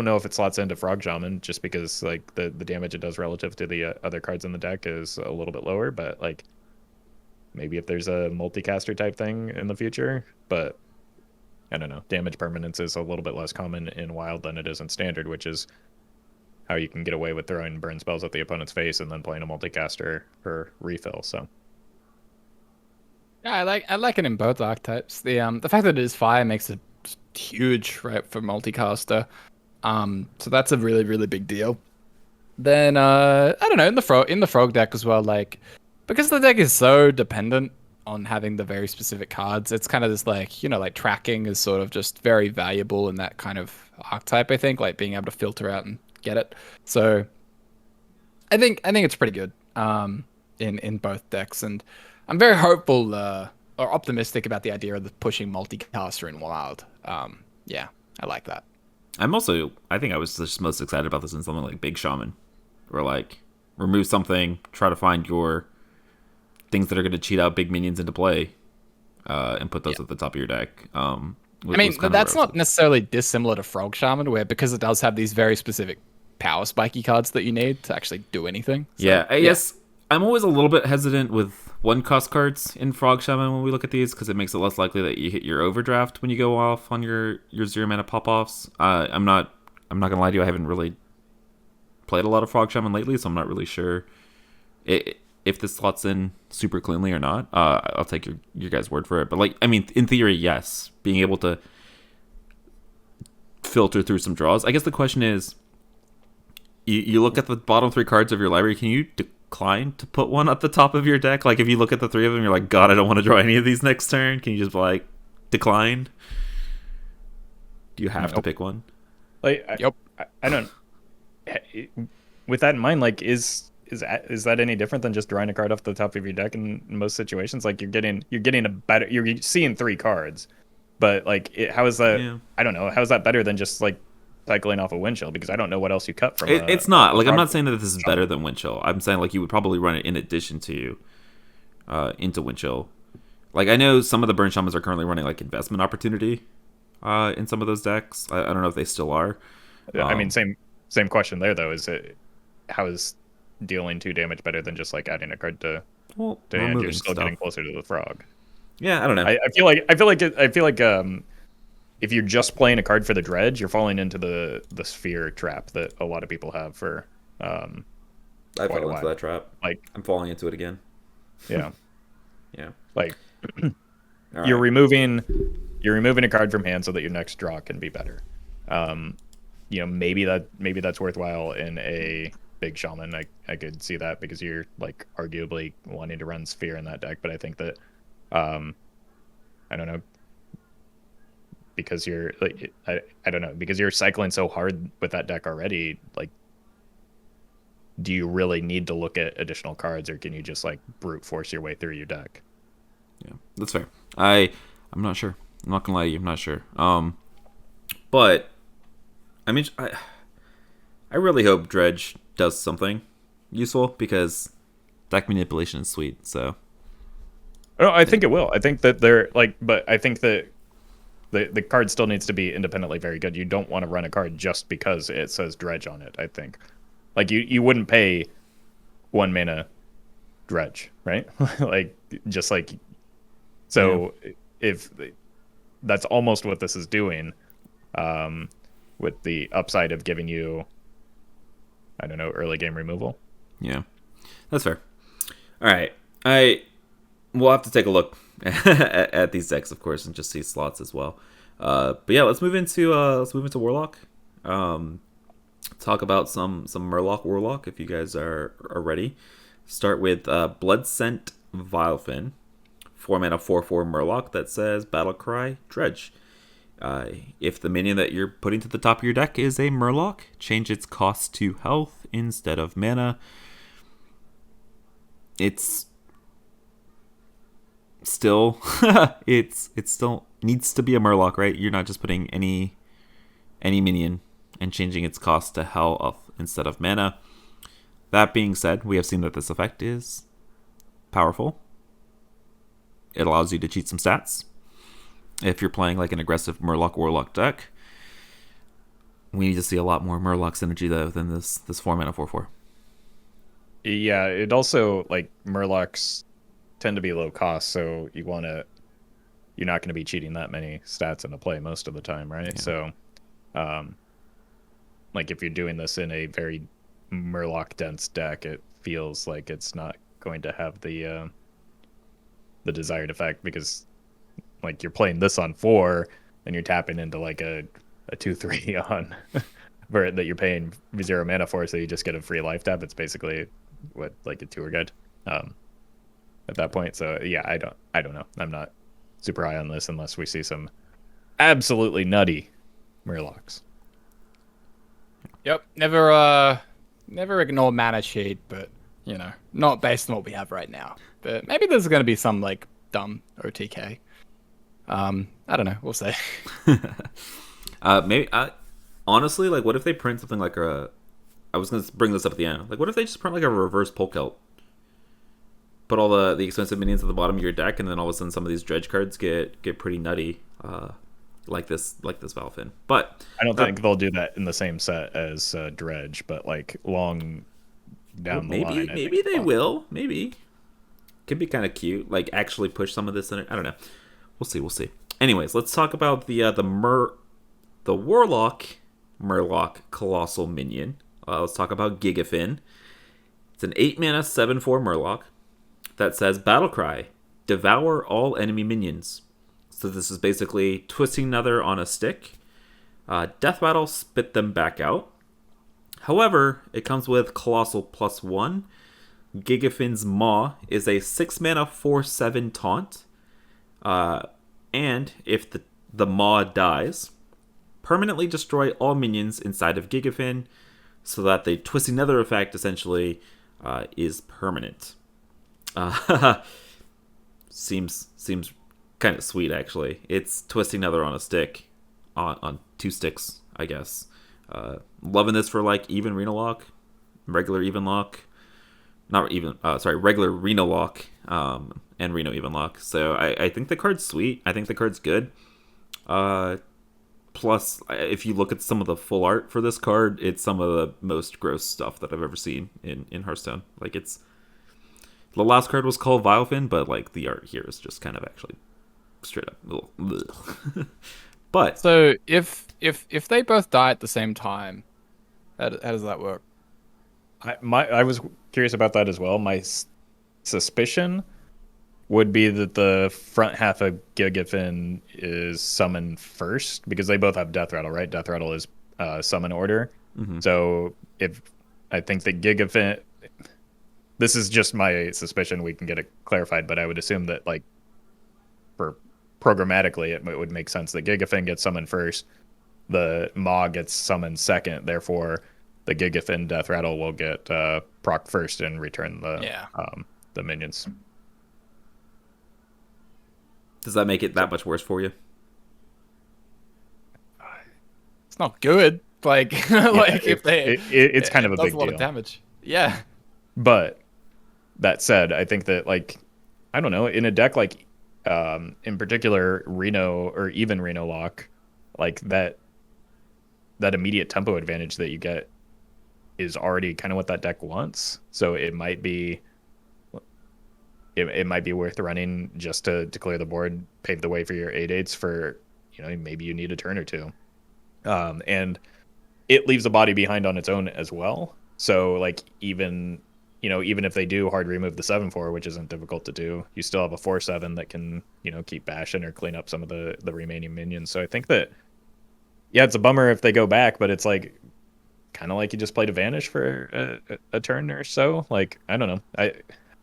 know if it slots into Frog Shaman, just because like the damage it does relative to the other cards in the deck is a little bit lower, but like maybe if there's a multicaster type thing in the future. But I don't know. Damage permanence is a little bit less common in Wild than it is in Standard, which is how you can get away with throwing burn spells at the opponent's face and then playing a multicaster for refill. So yeah, I like it in both archetypes. The fact that it is fire makes it huge, right, for multicaster. So that's a really, really big deal. Then I don't know, in the frog deck as well, like because the deck is so dependent on having the very specific cards, it's kind of this like, like tracking is sort of just very valuable in that kind of archetype, I think, like being able to filter out and get it. So I think it's pretty good in both decks, and I'm very hopeful or optimistic about the idea of the pushing multicaster in Wild. Yeah, I like that. I think I was just most excited about this in something like Big Shaman, where like remove something, try to find your things that are going to cheat out big minions into play, and put those at the top of your deck. I mean, that's not necessarily dissimilar to Frog Shaman, where because it does have these very specific power spiky cards that you need to actually do anything. So, yeah, I guess I'm always a little bit hesitant with one cost cards in Frog Shaman when we look at these, because it makes it less likely that you hit your overdraft when you go off on your 0 mana pop offs. I'm not gonna lie to you, I haven't really played a lot of Frog Shaman lately, so I'm not really sure if this slots in super cleanly or not. I'll take your guys' word for it, but like, I mean, in theory, yes, being able to filter through some draws. I guess the question is, you look at the bottom 3 cards of your library, can you decline to put one at the top of your deck? Like if you look at the 3 of them, you're like, God, I don't want to draw any of these next turn. Can you just like decline? Do you have to pick one? Like, I don't. With that in mind, like, is that any different than just drawing a card off the top of your deck in most situations? Like you're getting a better, you're seeing 3 cards, but like how is that? Yeah. I don't know. How is that better than just like cycling off a Windchill? Because I don't know what else you cut from. It's not like I'm not saying that this is better than Windchill. I'm saying like you would probably run it in addition to into Windchill. Like I know some of the Burn Shamans are currently running like Investment Opportunity in some of those decks. I don't know if they still are. I mean, same question there though. How is dealing 2 damage better than just like adding a card to hand? You're still getting closer to the frog. Yeah, I don't know. I feel like if you're just playing a card for the dredge, you're falling into the sphere trap that a lot of people have for. I fell into that trap. Like I'm falling into it again. Yeah. Yeah. Like you're removing a card from hand so that your next draw can be better. Maybe that's worthwhile in a Big Shaman. I could see that because you're like arguably wanting to run sphere in that deck, but I think that I don't know, because you're like I don't know, because you're cycling so hard with that deck already, like do you really need to look at additional cards, or can you just like brute force your way through your deck? Yeah, that's fair. I'm not sure. I'm not gonna lie to you, I'm not sure. But I mean, I really hope Dredge does something useful, because deck manipulation is sweet. So, oh, I think it will. I think that they're like, but I think that the card still needs to be independently very good. You don't want to run a card just because it says Dredge on it. I think, like you wouldn't pay 1 mana Dredge, right? Like just like so, if that's almost what this is doing. with the upside of giving you, I don't know, early game removal. Yeah, that's fair. All right, we'll have to take a look at these decks, of course, and just see slots as well. But yeah, let's move into Warlock. Talk about some Murloc Warlock if you guys are ready. Start with Bloodscent Vilefin, 4-mana 4/4 Murloc that says Battlecry Dredge. If the minion that you're putting to the top of your deck is a Murloc, change its cost to health instead of mana. It's still it still needs to be a Murloc, right? You're not just putting any minion and changing its cost to health instead of mana. That being said, we have seen that this effect is powerful. It allows you to cheat some stats. If you're playing like an aggressive Murloc Warlock deck, we need to see a lot more Murloc synergy though than this 4-mana 4/4. Yeah, it also, like, Murlocs tend to be low cost, so you're not going to be cheating that many stats into play most of the time, right? Yeah. So, like, if you're doing this in a very Murloc dense deck, it feels like it's not going to have the desired effect, because, like, you're playing this on 4 and you're tapping into like a 2/3 on that you're paying 0 mana for, so you just get a free life tap. It's basically what, like, a tour guide at that point. So yeah, I don't know. I'm not super high on this unless we see some absolutely nutty Murlocs. Yep. Never ignore mana cheat, but not based on what we have right now. But maybe there's going to be some like dumb OTK. I don't know. We'll see. Maybe honestly, like, what if they print something like I was gonna bring this up at the end. Like, what if they just print like a reverse Polkelt? Put all the expensive minions at the bottom of your deck, and then all of a sudden some of these dredge cards get pretty nutty, like this Valfin. But I don't think they'll do that in the same set as dredge, but like long down the line. Maybe they will. Maybe could be kind of cute. Like, actually push some of this in it. I don't know. We'll see. Anyways, let's talk about the Warlock Murloc Colossal Minion. Let's talk about Gigafin. It's an 8-mana 7/4 Murloc that says Battlecry, devour all enemy minions. So this is basically twisting another on a stick. Death Rattle, spit them back out. However, it comes with Colossal +1. Gigafin's Maw is a 6-mana 4/7 taunt. And if the Maw dies, permanently destroy all minions inside of Gigafin, so that the Twisting Nether effect essentially is permanent. Seems kind of sweet, actually. It's Twisting Nether on a stick, on 2 sticks, I guess. Loving this for like even Reno Lock, regular even lock, regular Reno Lock, and Reno even lock. So I think the card's sweet. I think the card's good. Plus, if you look at some of the full art for this card, it's some of the most gross stuff that I've ever seen in Hearthstone. Like, it's the last card was called Vilefin, but like the art here is just kind of actually straight up. But so if they both die at the same time, how does that work? I was curious about that as well. My suspicion would be that the front half of Gigafin is summoned first, because they both have Death Rattle, right? Death Rattle is summon order. Mm-hmm. So if I think that Gigafin, this is just my suspicion, we can get it clarified, but I would assume that, like, for programmatically, it would make sense that Gigafin gets summoned first, the Maw gets summoned second, therefore the Gigafin Death Rattle will get proc first and return the minions. Does that make it that much worse for you? It's not good. Like, it's kind of a big deal. A lot of damage. Yeah. But that said, I think that, like, I don't know, in a deck like, in particular, Reno or even Reno Lock, like that immediate tempo advantage that you get is already kind of what that deck wants. So it might be worth running just to clear the board, pave the way for your 8/8s for, maybe you need a turn or two. And it leaves a body behind on its own as well. So like even if they do hard remove the 7/4, which isn't difficult to do, you still have a 4/7 that can keep bashing or clean up some of the remaining minions. So I think that it's a bummer if they go back, but it's like kind of like you just played a Vanish for a turn or so. Like I don't know,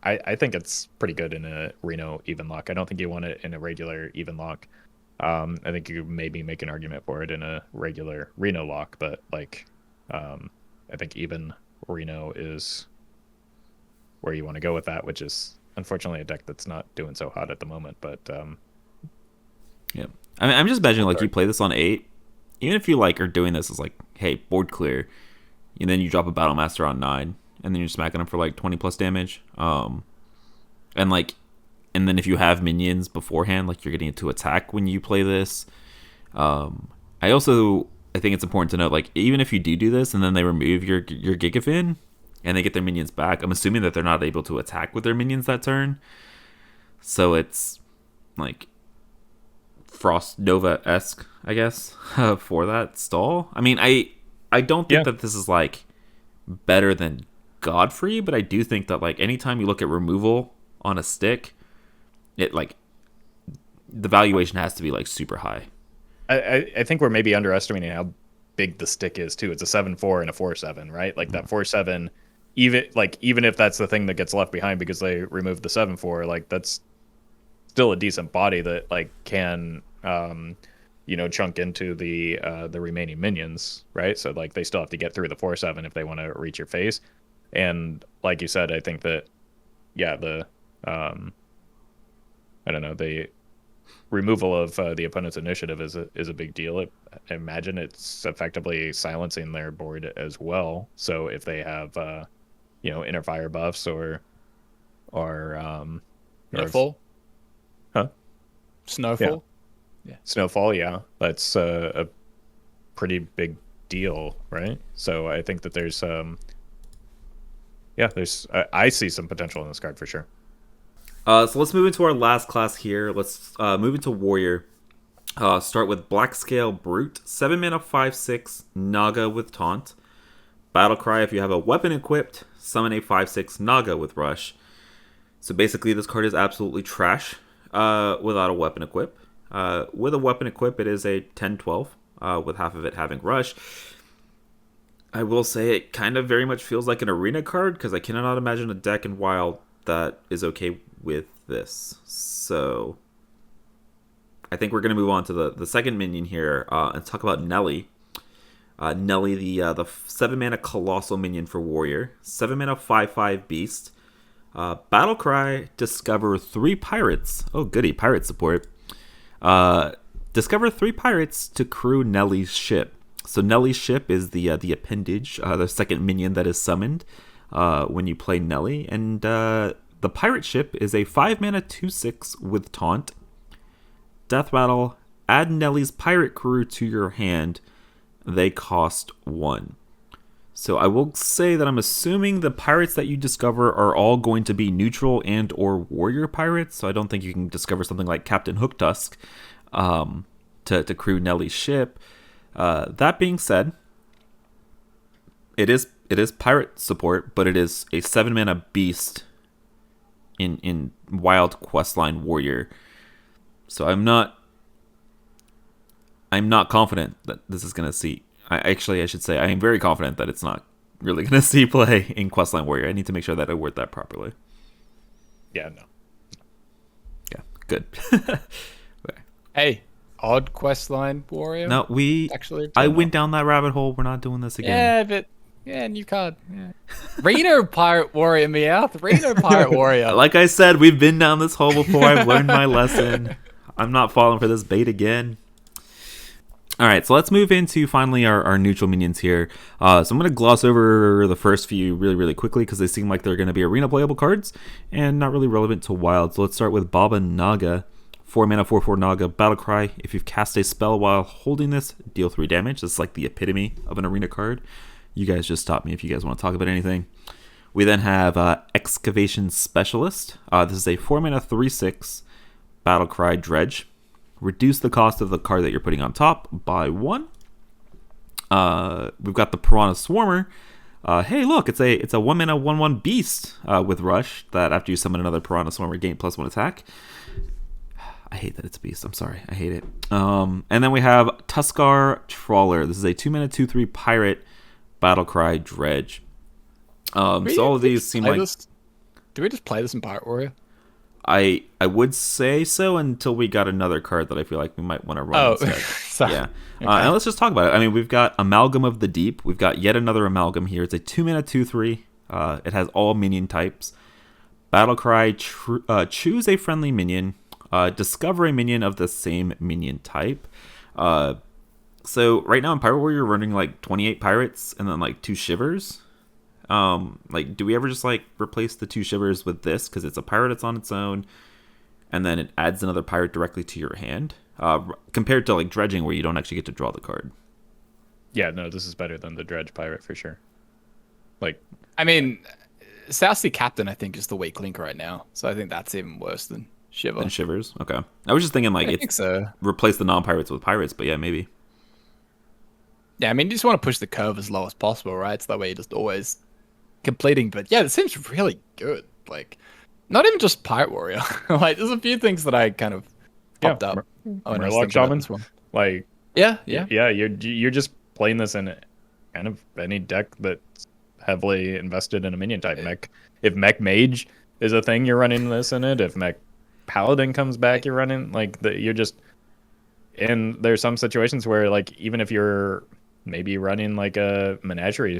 I think it's pretty good in a Reno even lock. I don't think you want it in a regular even lock. I think you maybe make an argument for it in a regular Reno lock, but like I think even Reno is where you want to go with that, which is unfortunately a deck that's not doing so hot at the moment. But yeah, I mean, I'm just imagining like you play this on 8, even if you like are doing this as like, hey, board clear, and then you drop a Battle Master on 9, and then you're smacking them for like 20 plus damage, and then if you have minions beforehand, like you're getting it to attack when you play this. I think it's important to note, like even if you do this and then they remove your Gigafin and they get their minions back, I'm assuming that they're not able to attack with their minions that turn. So it's like Frost Nova-esque, I guess, for that stall. I mean, I don't think that this is like better than Godfrey, but I do think that like anytime you look at removal on a stick, it like the valuation has to be like super high. I think we're maybe underestimating how big the stick is too. It's a 7/4 and a 4/7, right? Like that 4/7, even if that's the thing that gets left behind because they removed the 7/4, like that's still a decent body that like can chunk into the remaining minions, right? So like they still have to get through the 4/7 if they want to reach your face. And like you said, I think that the I don't know, the removal of the opponent's initiative is a big deal. I imagine it's effectively silencing their board as well. So if they have inner fire buffs or Snowfall. Huh? Snowfall. Yeah. Snowfall, yeah. That's a pretty big deal, right? So I think that there's I see some potential in this card for sure. So let's move into our last class here. Let's move into Warrior. Start with Black Scale Brute. 7 mana, 5/6 Naga with Taunt. Battle Cry, if you have a weapon equipped, summon a 5/6 Naga with Rush. So basically this card is absolutely trash without a weapon equip. With a weapon equip, it is a 10/12, with half of it having Rush. I will say it kind of very much feels like an arena card, because I cannot imagine a deck in Wild that is okay with this. So I think we're going to move on to the second minion here and talk about Nelly. Nelly, the 7 mana Colossal minion for Warrior. 7 mana 5/5 Beast. Battle Cry, discover 3 pirates. Oh goody, pirate support. Discover 3 pirates to crew Nelly's ship. So Nelly's ship is the appendage, the second minion that is summoned when you play Nelly. And the pirate ship is a 5 mana 2/6 with Taunt. Death Battle, add Nelly's pirate crew to your hand. They cost 1. So I will say that I'm assuming the pirates that you discover are all going to be neutral and or warrior pirates. So I don't think you can discover something like Captain Hooktusk to crew Nelly's ship. That being said, it is pirate support, but it is a 7 mana beast in Wild Questline Warrior. So I'm not confident that this is going to see. I should say I am very confident that it's not really going to see play in Questline Warrior. I need to make sure that I word that properly. Yeah, no. Yeah, good. Hey, odd Questline Warrior. No, I went down that rabbit hole. We're not doing this again. New card. Yeah. Reno Pirate Warrior, Meowth. Reno Pirate Warrior. Like I said, we've been down this hole before. I've learned my lesson. I'm not falling for this bait again. All right, so let's move into finally our neutral minions here. So I'm going to gloss over the first few really, really quickly because they seem like they're going to be arena playable cards and not really relevant to Wild. So let's start with Baba Naga. 4 mana, 4/4 Naga, Battle Cry. If you've cast a spell while holding this, deal 3 damage. That's like the epitome of an arena card. You guys just stop me if you guys want to talk about anything. We then have Excavation Specialist. This is a 4 mana, 3/6 Battle Cry Dredge. Reduce the cost of the card that you're putting on top by 1. We've got the Piranha Swarmer. Hey, look, it's a 1-mana 1/1 beast with Rush that after you summon another Piranha Swarmer, gain +1 attack. I hate that it's a beast. I'm sorry. I hate it. And then we have Tuskar Trawler. This is a 2-mana 2/3 pirate Battlecry Dredge. So all of these seem like... Do we just play this in Pirate Warrior? I would say so until we got another card that I feel like we might want to run instead. Sorry. Yeah. Okay. And let's just talk about it. I mean, we've got Amalgam of the Deep. We've got yet another Amalgam here. It's a 2-mana 2/3. It has all minion types. Battlecry, choose a friendly minion. Discover a minion of the same minion type. So right now in Pirate Warrior, you're running like 28 pirates and then like 2 shivers. Like, do we ever just like replace the 2 shivers with this because it's a pirate, it's on its own, and then it adds another pirate directly to your hand, compared to like dredging where you don't actually get to draw the card. Yeah, no, this is better than the dredge pirate for sure. Like, I mean, South Sea Captain I think is the weak link right now, so I think that's even worse than Shiver. And shivers, okay. I was just thinking like I think so. Replace the non-pirates with pirates, but yeah, maybe. Yeah, I mean, you just want to push the curve as low as possible, right? So that way you're just always completing. But yeah, it seems really good. Like, not even just Pirate Warrior. Like, there's a few things that I kind of popped up. Murloc Shaman. Like, yeah. You're just playing this in kind of any deck that's heavily invested in a minion type mech. If Mech Mage is a thing, you're running this in it. If Mech Paladin comes back, you're running you're just. And there's some situations where like even if you're maybe running like a Menagerie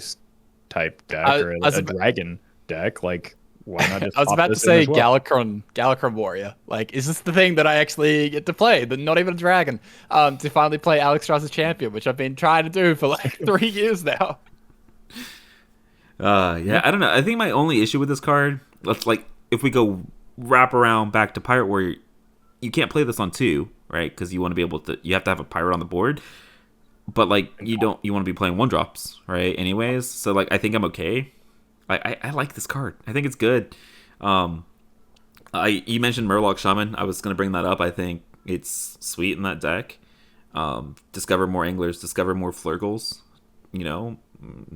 type deck or a dragon deck, like why not just I was about to say Galakron Warrior. Like, is this the thing that I actually get to play? Not even a dragon. To finally play Alexstras's Champion, which I've been trying to do for like 3 years now. Yeah, I don't know. I think my only issue with this card, if we go wrap around back to Pirate Warrior, you can't play this on 2, right? Because you want to be able to, you have to have a pirate on the board. But like you want to be playing 1-drops, right? Anyways, so like I think I'm okay. I like this card. I think it's good. You mentioned Murloc Shaman. I was gonna bring that up. I think it's sweet in that deck. Discover more anglers. Discover more Flurgles. You know,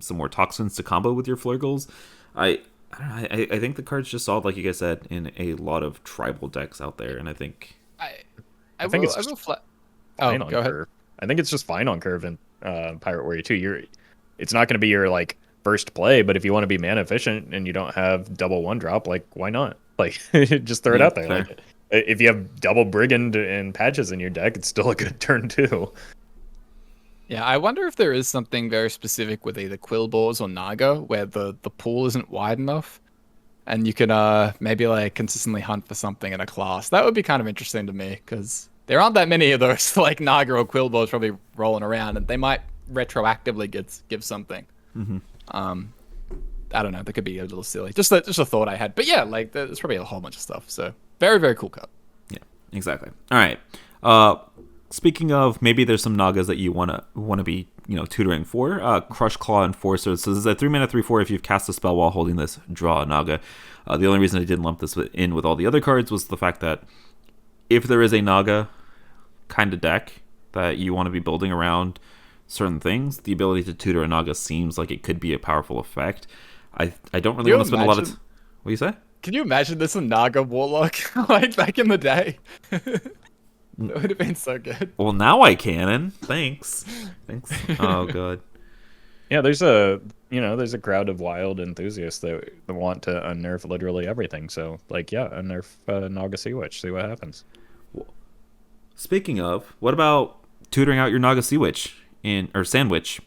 some more toxins to combo with your Flurgles. I don't know. I think the card's just solid, like you guys said, in a lot of tribal decks out there, and I think I think it's fine on curve. I think it's just fine on curve in Pirate Warrior 2. It's not going to be your like first play, but if you want to be mana efficient and you don't have double 1-drop, like why not? Like just throw it out there. Like, if you have double Brigand and Patches in your deck, it's still a good turn too. Yeah, I wonder if there is something very specific with either Quillbores or Naga where the pool isn't wide enough, and you can maybe like consistently hunt for something in a class. That would be kind of interesting to me because there aren't that many of those like Naga or Quillbores probably rolling around, and they might retroactively give something. Mm-hmm. I don't know. That could be a little silly. Just a thought I had. But yeah, like there's probably a whole bunch of stuff. So very, very cool card. Yeah, exactly. All right. Speaking of, maybe there's some Nagas that you want to be, tutoring for. Crush Claw Enforcer. So this is a 3-mana 3/4. If you've cast a spell while holding this, draw a Naga. The only reason I didn't lump this in with all the other cards was the fact that if there is a Naga kind of deck that you want to be building around certain things, the ability to tutor a Naga seems like it could be a powerful effect. I don't really want to spend a lot of what do you say? Can you imagine this in Naga Warlock like back in the day? That would have been so good. Well, now I can, and thanks. Oh god. Yeah, there's a crowd of wild enthusiasts that want to unnerf literally everything. So like, yeah, unnerf Naga Sea Witch. See what happens. Speaking of, what about tutoring out your Naga Sea Witch or Sandwich?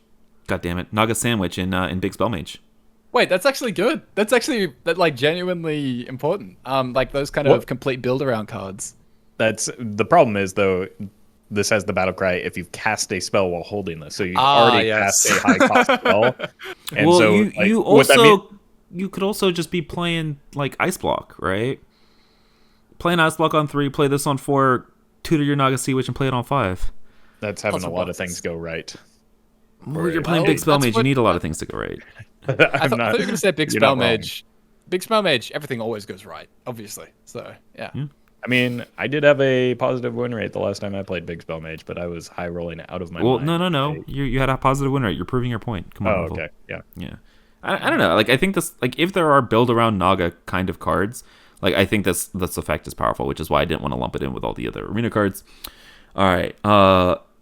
God damn it, Naga Sandwich in Big Spell Mage. Wait, that's actually good. That's actually like genuinely important. Like those kind of complete build around cards. That's the problem is though. This has the battle cry if you've cast a spell while holding this, so you've already cast a high cost spell. And well, so you could also just be playing like Ice Block, right? Play an Ice Block on 3, play this on 4, tutor your Naga Sea Witch, and play it on 5. That's having a lot of things go right. Well, you're playing Big Spell Mage. You need a lot of things to go right. I thought you were going to say Big Spell Mage. Big Spell Mage, everything always goes right, obviously. So, yeah. I mean, I did have a positive win rate the last time I played Big Spell Mage, but I was high rolling out of my Well, mind. no. You had a positive win rate. You're proving your point. Come on, Oh, Ruffle. okay. Yeah. Yeah. I don't know. Like, I think this, like, if there are build around Naga kind of cards, like, I think this effect is powerful, which is why I didn't want to lump it in with all the other arena cards. All right.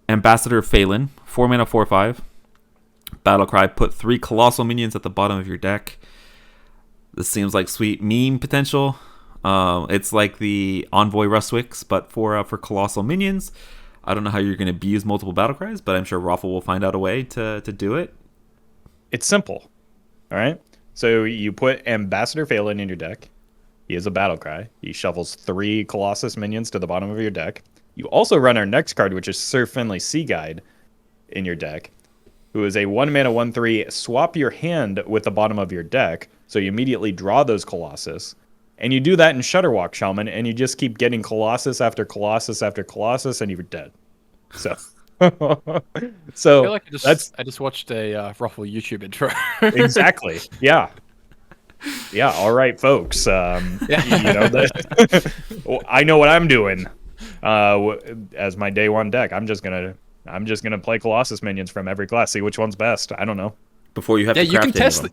Ambassador Phelan, 4 mana, 4/5. Battlecry, put 3 colossal minions at the bottom of your deck. This seems like sweet meme potential. It's like the Envoy Rustwicks, but for colossal minions. I don't know how you're going to abuse multiple battle cries, but I'm sure Roffle will find out a way to do it. It's simple. All right. So you put Ambassador Phelan in your deck. He is a battle cry. He shovels 3 Colossus minions to the bottom of your deck. You also run our next card, which is Sir Finley Sea Guide, in your deck, who is a 1 mana 1/3. Swap your hand with the bottom of your deck, so you immediately draw those Colossus. And you do that in Shudderwalk Shaman, and you just keep getting Colossus after Colossus after Colossus, and you're dead. So, I feel like I just watched a Roffle YouTube intro. exactly. Yeah. Yeah. All right, folks. You know, I know what I'm doing. As my day one deck, I'm just gonna play Colossus minions from every class. See which one's best. I don't know. Before you have Yeah, to you craft can test them.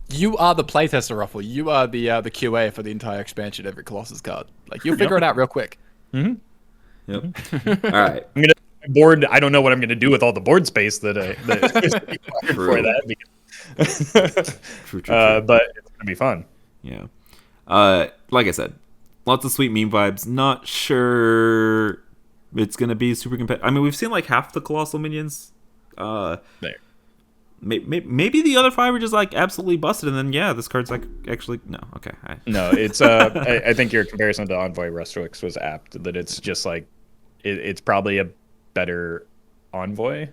You are the playtester, Ruffle. You are the QA for the entire expansion, every Colossus card. Like, you'll figure it out real quick. Yep. All right. I'm gonna board. I don't know what I'm gonna do with all the board space that is required for that. True. But it's gonna be fun. Yeah. Like I said, lots of sweet meme vibes. Not sure it's gonna be super competitive. I mean, we've seen like half the colossal minions. There. Maybe the other 5 are just like absolutely busted, and then yeah, this card's like actually no. Okay. No, it's I think your comparison to Envoy Rustwicks was apt. That it's just like it's probably a better Envoy.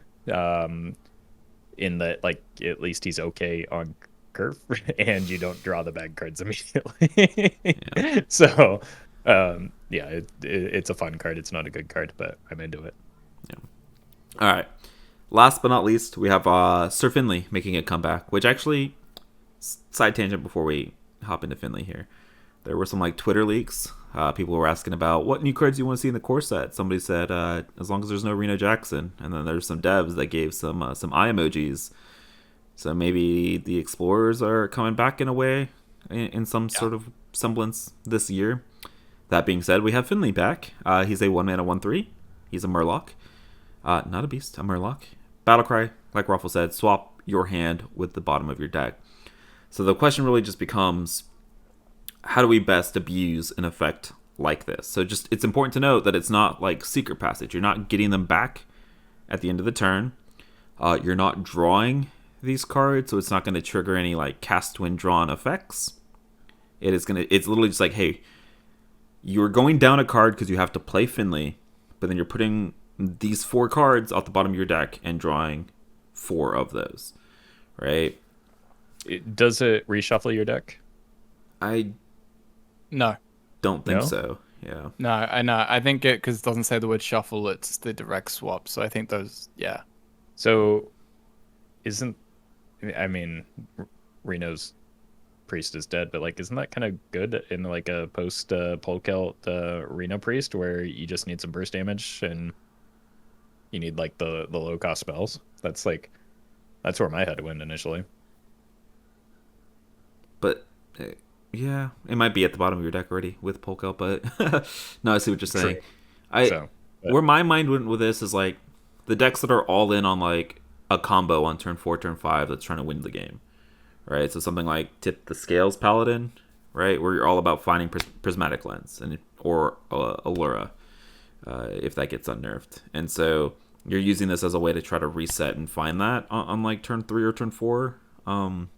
In that, like, at least he's okay on curve, and you don't draw the bad cards immediately. Yeah. So, yeah, it's a fun card. It's not a good card, but I'm into it. Yeah. All right. Last but not least, we have Sir Finley making a comeback, which actually, side tangent before we hop into Finley here. There were some like Twitter leaks. People were asking about what new cards you want to see in the core set. Somebody said, as long as there's no Reno Jackson. And then there's some devs that gave some eye emojis. So maybe the Explorers are coming back in a way, in some sort of semblance this year. That being said, we have Finley back. He's a 1 mana 1/3. He's a Murloc. Not a beast, a Murloc. Battlecry, like Roffle said, swap your hand with the bottom of your deck. So the question really just becomes, how do we best abuse an effect like this? So just, it's important to note that it's not like Secret Passage. You're not getting them back at the end of the turn. You're not drawing these cards, so it's not going to trigger any like cast when drawn effects. It's literally just like, hey, you're going down a card because you have to play Finley, but then you're putting these 4 cards off the bottom of your deck and drawing 4 of those, right? Does it reshuffle your deck? I No. don't think No? so. Yeah. No, I know. I think because it doesn't say the word shuffle, it's the direct swap. So I think those, yeah. So, Reno's priest is dead, but like, isn't that kind of good in like a post Polkelt Reno priest where you just need some burst damage and you need like the low cost spells? That's where my head went initially. But yeah, it might be at the bottom of your deck already with Polka, but no, I see what you're saying. Where my mind went with this is like the decks that are all in on like a combo on turn 4, turn 5 that's trying to win the game, right? So something like Tip the Scales Paladin, right, where you're all about finding Prismatic Lens or Allura, if that gets unnerved, and so you're using this as a way to try to reset and find that on like turn 3 or turn 4. But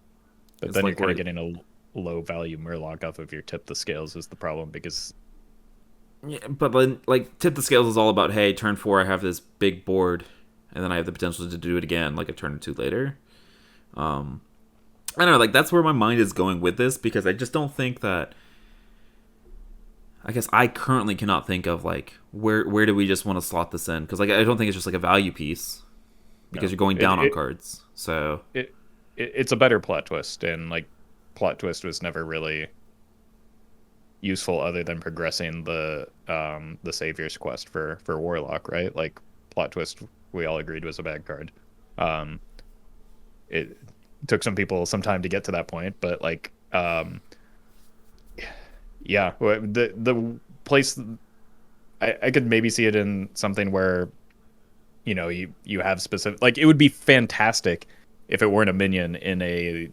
then you're kind of getting a low value Murloc off of your Tip the Scales is the problem, because yeah, but then like Tip the Scales is all about, hey, turn 4 I have this big board, and then I have the potential to do it again like a turn or 2 later. I don't know, like that's where my mind is going with this, because I just don't think that, I guess I currently cannot think of like where do we just want to slot this in, because like I don't think it's just like a value piece, because you're going down on cards. So it's a better plot twist, and like plot twist was never really useful other than progressing the Savior's Quest for Warlock, right? Like Plot Twist, we all agreed was a bad card. It took some people some time to get to that point, but like, yeah, the place I could maybe see it in something where, you know, you have specific, like, it would be fantastic if it weren't a minion in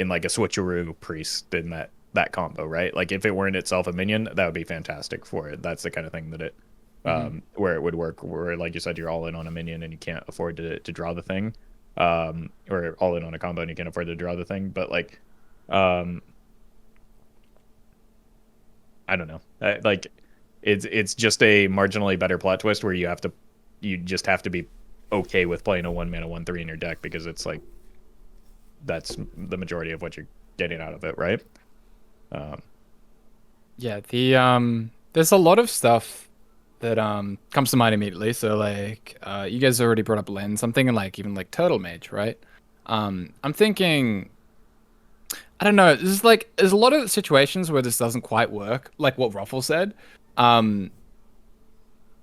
like a switcheroo priest in that combo, right? Like if it weren't itself a minion, that would be fantastic for it. That's the kind of thing that it where it would work, where like you said, you're all in on a minion and you can't afford to draw the thing, or all in on a combo and you can't afford to draw the thing. But like, I don't know, like it's just a marginally better plot twist where you just have to be okay with playing a 1-mana 1/3 in your deck, because it's like that's the majority of what you're getting out of it, right? Yeah, there's a lot of stuff that comes to mind immediately. So like you guys already brought up Lens. I'm thinking like even like Turtle Mage, right? I'm thinking, I don't know, there's a lot of situations where this doesn't quite work, like what Roffle said.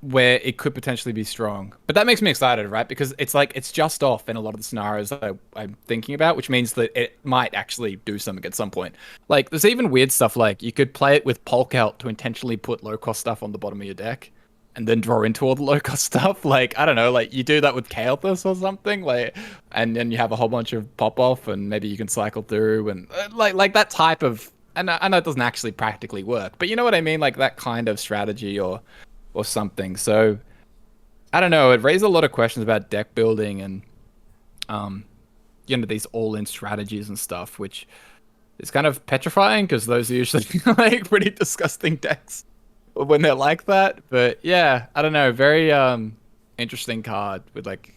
Where it could potentially be strong. But that makes me excited, right? Because it's like, it's just off in a lot of the scenarios that I'm thinking about, which means that it might actually do something at some point. Like, there's even weird stuff like, you could play it with Polk Out to intentionally put low-cost stuff on the bottom of your deck, and then draw into all the low-cost stuff. Like, I don't know, like, you do that with Kael'thas or something, like, and then you have a whole bunch of pop-off, and maybe you can cycle through, and like that type of... And I know it doesn't actually practically work, but you know what I mean? Like, that kind of strategy or something. So I don't know, it raised a lot of questions about deck building and you know, these all-in strategies and stuff, which is kind of petrifying because those are usually like pretty disgusting decks when they're like that. But yeah, I don't know, very interesting card with like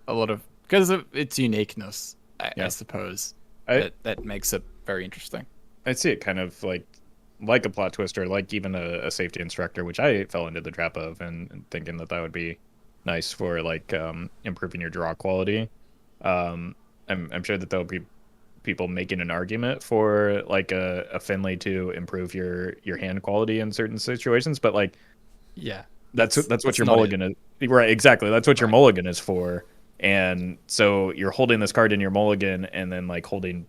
a lot of, because of its uniqueness, I suppose, that makes it very interesting. I see it kind of like a plot twister, like even a safety instructor, which I fell into the trap of, and thinking that would be nice for like improving your draw quality. I'm sure that there'll be people making an argument for like a Finley to improve your hand quality in certain situations, but like, yeah, that's what your mulligan is, right? Exactly, that's what your mulligan is for. And so you're holding this card in your mulligan, and then like holding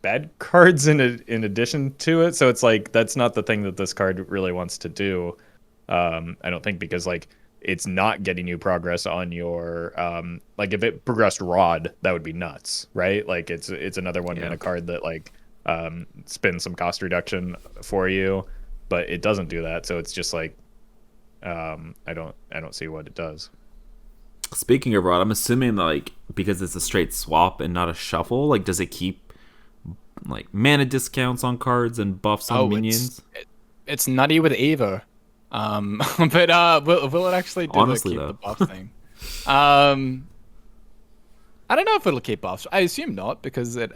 bad cards in addition to it. So it's like, that's not the thing that this card really wants to do. I don't think, because like it's not getting you progress on your like if it progressed Rod, that would be nuts, right? Like it's another 1-mana card that like spins some cost reduction for you, but it doesn't do that. So it's just like I don't see what it does. Speaking of Rod, I'm assuming like because it's a straight swap and not a shuffle, like does it keep like mana discounts on cards and buffs on minions? It's nutty with Evo. But will it actually do the buff thing? I don't know if it'll keep buffs. I assume not, because it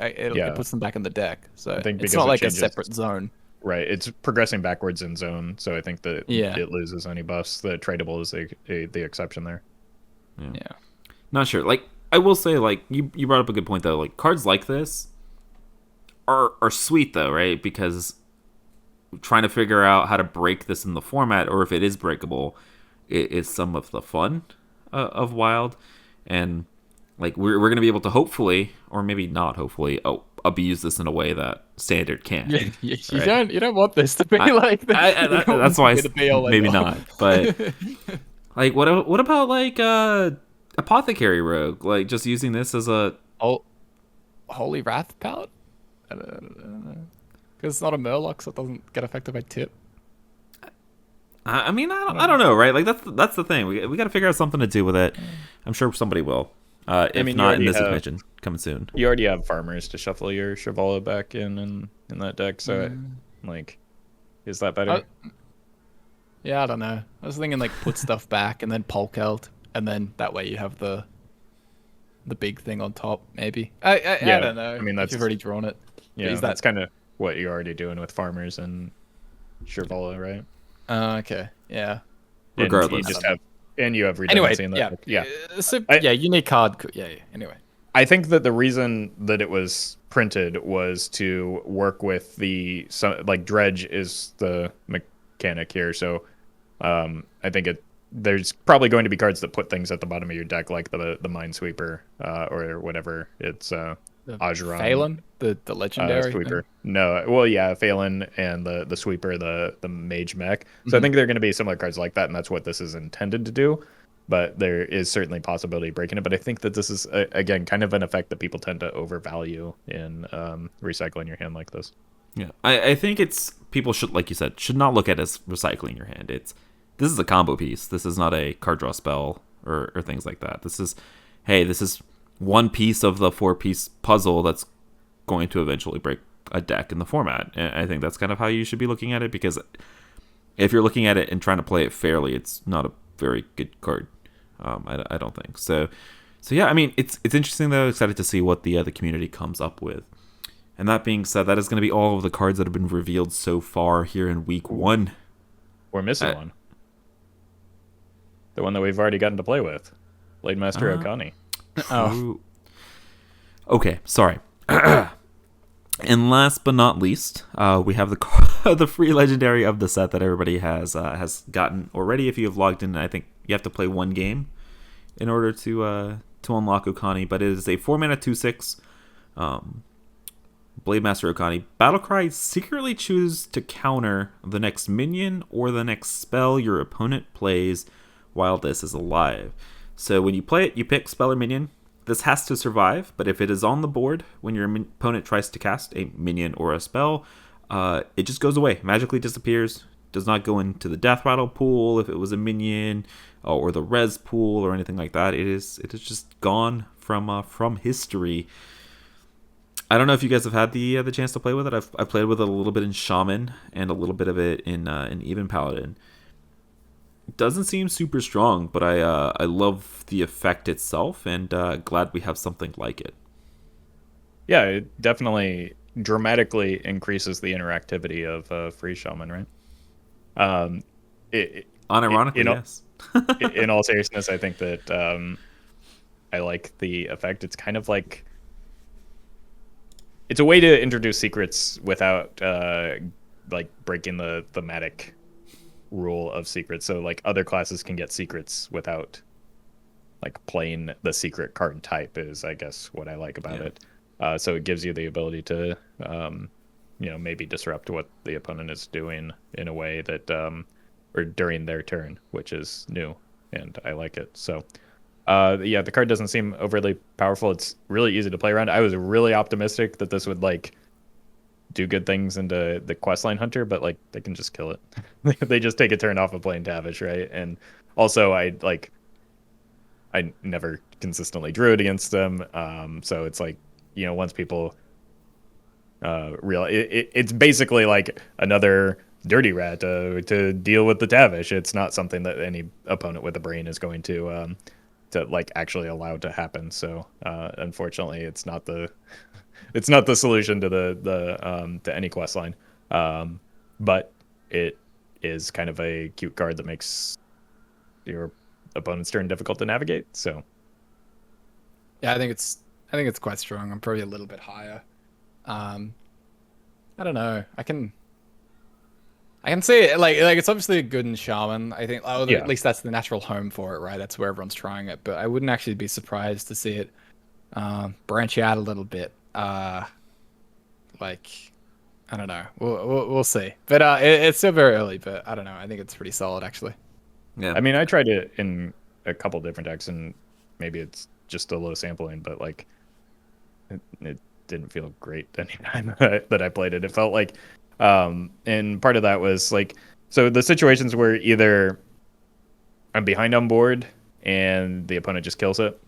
puts them back in the deck. So I think it's not like a separate zone. Right, it's progressing backwards in zone, so I think that it loses any buffs. The tradable is the exception there. Yeah. Not sure. Like, I will say, like, you brought up a good point, though. Like, cards like this are sweet, though, right? Because trying to figure out how to break this in the format, or if it is breakable, is some of the fun of Wild. And, like, we're going to be able to hopefully, or maybe not hopefully, abuse this in a way that Standard can't. You don't want this to be like that. That's why maybe not. But, like, what about, like, Apothecary Rogue? Like, just using this as a... Holy Wrath Palette? I don't know. Because it's not a Murloc, so it doesn't get affected by tip. I mean, I don't know, right? Like, that's the thing. We got to figure out something to do with it. I'm sure somebody will. If not in this expansion, coming soon. You already have farmers to shuffle your Shivala back in that deck, so like, is that better? Yeah, I don't know. I was thinking like put stuff back and then Polk out, and then that way you have the big thing on top, maybe. I don't know. I mean, that's, you've already drawn it. Yeah, that's kind of what you're already doing with farmers and Shivala, right? Okay. Yeah. Regardless, you have redundancy in that. Anyway, unique card. Yeah. Anyway, I think that the reason that it was printed was to work with like dredge is the mechanic here. So I think there's probably going to be cards that put things at the bottom of your deck, like the Minesweeper or whatever. It's Ashara. Phelan, the legendary sweeper. thing? No, well, yeah, Phelan and the sweeper, the Mage mech. So I think they're going to be similar cards like that, and that's what this is intended to do. But there is certainly possibility of breaking it. But I think that this is again kind of an effect that people tend to overvalue in recycling your hand like this. Yeah, I think it's people should, like you said, should not look at it as recycling your hand. This is a combo piece. This is not a card draw spell or things like that. This is one piece of the 4-piece puzzle that's going to eventually break a deck in the format. And I think that's kind of how you should be looking at it, because if you're looking at it and trying to play it fairly, it's not a very good card. I don't think so. So yeah, I mean, it's interesting though. Excited to see what the community comes up with. And that being said, that is going to be all of the cards that have been revealed so far here in week 1. We're missing one. The one that we've already gotten to play with, Blade Master Okani. Oh. Okay, sorry. And last but not least, we have the free legendary of the set that everybody has gotten already. If you have logged in, I think you have to play one game in order to unlock Okani. But it is a 4-mana 2/6 Blade Master Okani. Battlecry: secretly choose to counter the next minion or the next spell your opponent plays while this is alive. So when you play it, you pick spell or minion. This has to survive, but if it is on the board when your opponent tries to cast a minion or a spell, it just goes away, magically disappears, does not go into the death rattle pool if it was a minion, or the res pool or anything like that. It is just gone from history. I don't know if you guys have had the chance to play with it. I've played with it a little bit in Shaman and a little bit of it in Even Paladin. It doesn't seem super strong, but I love the effect itself, and glad we have something like it. Yeah, it definitely dramatically increases the interactivity of Free Shaman, right? Unironically, yes. In all seriousness, I think that I like the effect. It's kind of like it's a way to introduce secrets without like breaking the thematic rule of secrets. So like other classes can get secrets without like playing the secret card type is, I guess, what I like about it. So it gives you the ability to maybe disrupt what the opponent is doing in a way that or during their turn, which is new, and I like it. So the card doesn't seem overly powerful. It's really easy to play around. I was really optimistic that this would like do good things into the questline hunter, but like they can just kill it. They just take a turn off of playing Tavish, right? And also I never consistently Druid against them. So it's like, once people it's basically like another dirty rat to deal with the Tavish. It's not something that any opponent with a brain is going to like actually allow to happen. So unfortunately, it's not the solution to to any quest line. But it is kind of a cute card that makes your opponent's turn difficult to navigate. So yeah, I think it's quite strong. I'm probably a little bit higher. I don't know. I can see it. Like it's obviously good in Shaman. I think at least that's the natural home for it, right? That's where everyone's trying it. But I wouldn't actually be surprised to see it branch out a little bit. Like I don't know. We'll see. But it's still very early. But I don't know. I think it's pretty solid actually. Yeah. I mean, I tried it in a couple different decks, and maybe it's just a low sampling, but like it didn't feel great anytime that I played it. It felt like, and part of that was like, so the situations where either I'm behind on board and the opponent just kills it,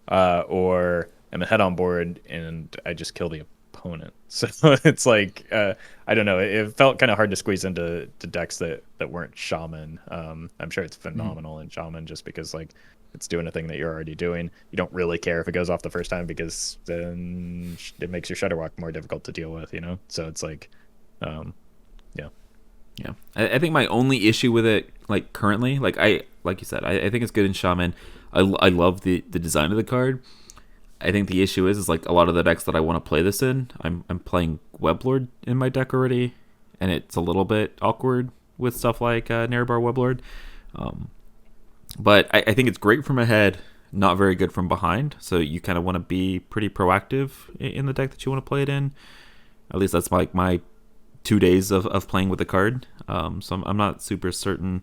or I'm ahead on board and I just kill the opponent. So it's like, I don't know. It felt kind of hard to squeeze into decks that weren't Shaman. I'm sure it's phenomenal in Shaman just because like it's doing a thing that you're already doing. You don't really care if it goes off the first time because then it makes your Shudderwalk more difficult to deal with, So it's like, Yeah. I think my only issue with it, like currently, like you said, I think it's good in Shaman. I love the design of the card. I think the issue is like a lot of the decks that I want to play this in, I'm playing Weblord in my deck already, and it's a little bit awkward with stuff like Nerebar Weblord. But I think it's great from ahead, not very good from behind. So you kind of want to be pretty proactive in the deck that you want to play it in. At least that's like my 2 days of playing with the card. So I'm not super certain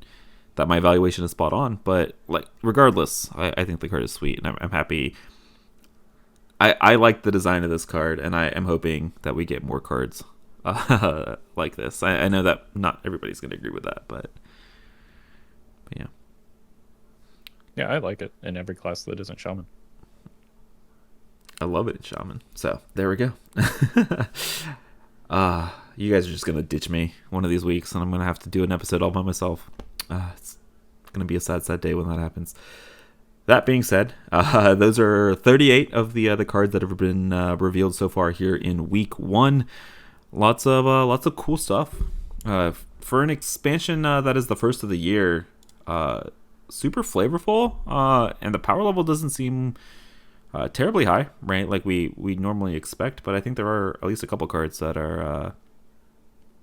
that my evaluation is spot on, but like regardless, I think the card is sweet, and I'm happy. I like the design of this card, and I am hoping that we get more cards like this. I know that not everybody's going to agree with that, but yeah. Yeah, I like it in every class that isn't Shaman. I love it in Shaman. So there we go. You guys are just going to ditch me one of these weeks, and I'm going to have to do an episode all by myself. It's going to be a sad, sad day when that happens. That being said, those are 38 of the cards that have been revealed so far here in week 1. Lots of cool stuff. For an expansion that is the first of the year, super flavorful, and the power level doesn't seem terribly high, right? Like we normally expect, but I think there are at least a couple cards that are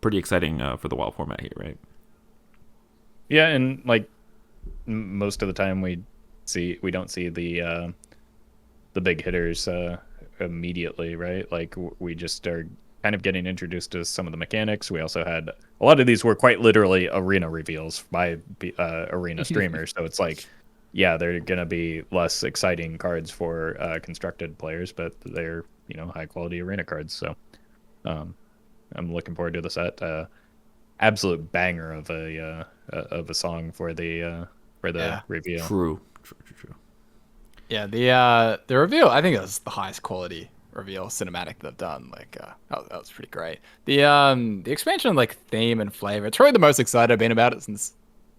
pretty exciting for the WoW format here, right? Yeah, and like most of the time we don't see the big hitters immediately, right? Like we just are kind of getting introduced to some of the mechanics. We also had a lot of these were quite literally arena reveals by arena streamers. So it's like, yeah, they're gonna be less exciting cards for constructed players, but they're high quality arena cards. So I'm looking forward to the set. Absolute banger of a song for the reveal. True. Yeah, the reveal, I think that's the highest quality reveal cinematic they've done. Like that was pretty great. The expansion, like theme and flavor, it's probably the most excited I've been about it since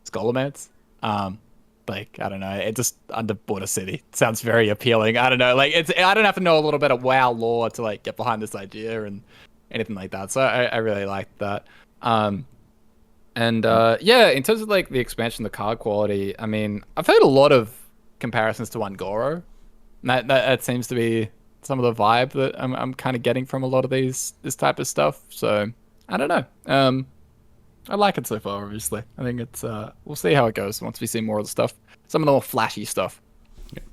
Skullamates. Like I don't know, it just Underwater City sounds very appealing. I don't know, like I don't have to know a little bit of WoW lore to like get behind this idea and anything like that. So I really liked that. Yeah, in terms of like the expansion, the card quality, I mean, I've heard a lot of comparisons to Ungoro. That seems to be some of the vibe that I'm kind of getting from a lot of this type of stuff. So I don't know. I like it so far. Obviously, I think it's we'll see how it goes once we see more of the stuff, some of the more flashy stuff. Yeah.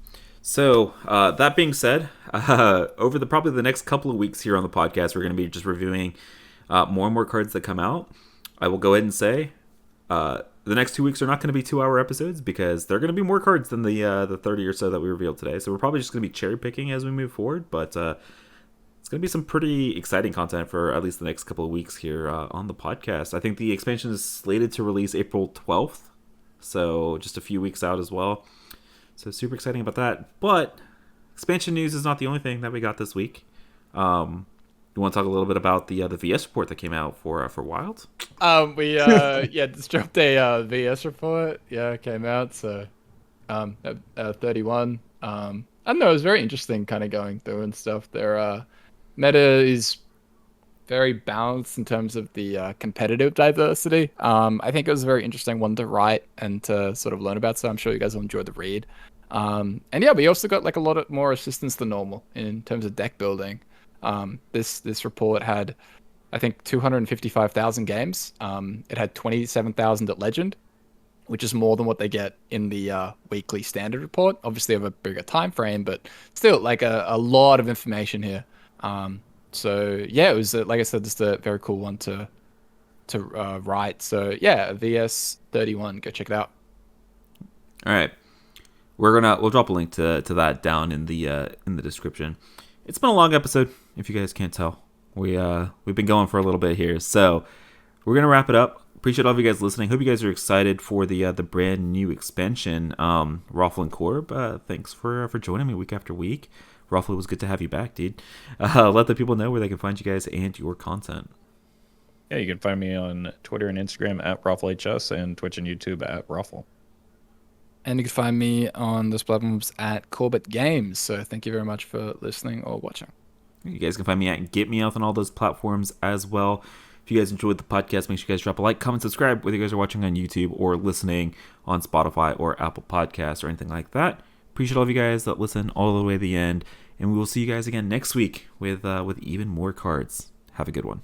So that being said, over probably the next couple of weeks here on the podcast, we're going to be just reviewing more and more cards that come out. I will go ahead and say the next 2 weeks are not going to be 2-hour episodes because there are going to be more cards than the 30 or so that we revealed today. So we're probably just going to be cherry picking as we move forward. But it's going to be some pretty exciting content for at least the next couple of weeks here on the podcast. I think the expansion is slated to release April 12th. So just a few weeks out as well. So super exciting about that. But expansion news is not the only thing that we got this week. You want to talk a little bit about the VS report that came out for Wild? We just dropped a VS report. Yeah, it came out. So 31. I don't know. It was very interesting, kind of going through and stuff. Their meta is very balanced in terms of the competitive diversity. I think it was a very interesting one to write and to sort of learn about. So I'm sure you guys will enjoy the read. And yeah, we also got like a lot more assistance than normal in terms of deck building. This report had, I think, 255,000 games. It had 27,000 at Legend, which is more than what they get in the weekly standard report. Obviously, of a bigger time frame, but still, like a lot of information here. So yeah, it was like I said, just a very cool one to write. So yeah, VS 31, go check it out. All right, we'll drop a link to that down in the description. It's been a long episode, if you guys can't tell. We've been going for a little bit here, so we're gonna wrap it up. Appreciate all of you guys listening. Hope you guys are excited for the brand new expansion. Roffle and Corb, thanks for joining me week after week. Roffle, it was good to have you back, dude. Let the people know where they can find you guys and your content. Yeah, you can find me on Twitter and Instagram at RoffleHS and Twitch and YouTube at Roffle. And you can find me on those platforms at Corbettgames. So thank you very much for listening or watching. You guys can find me at GetMeOut on all those platforms as well. If you guys enjoyed the podcast, make sure you guys drop a like, comment, subscribe, whether you guys are watching on YouTube or listening on Spotify or Apple Podcasts or anything like that. Appreciate all of you guys that listen all the way to the end. And we will see you guys again next week with even more cards. Have a good one.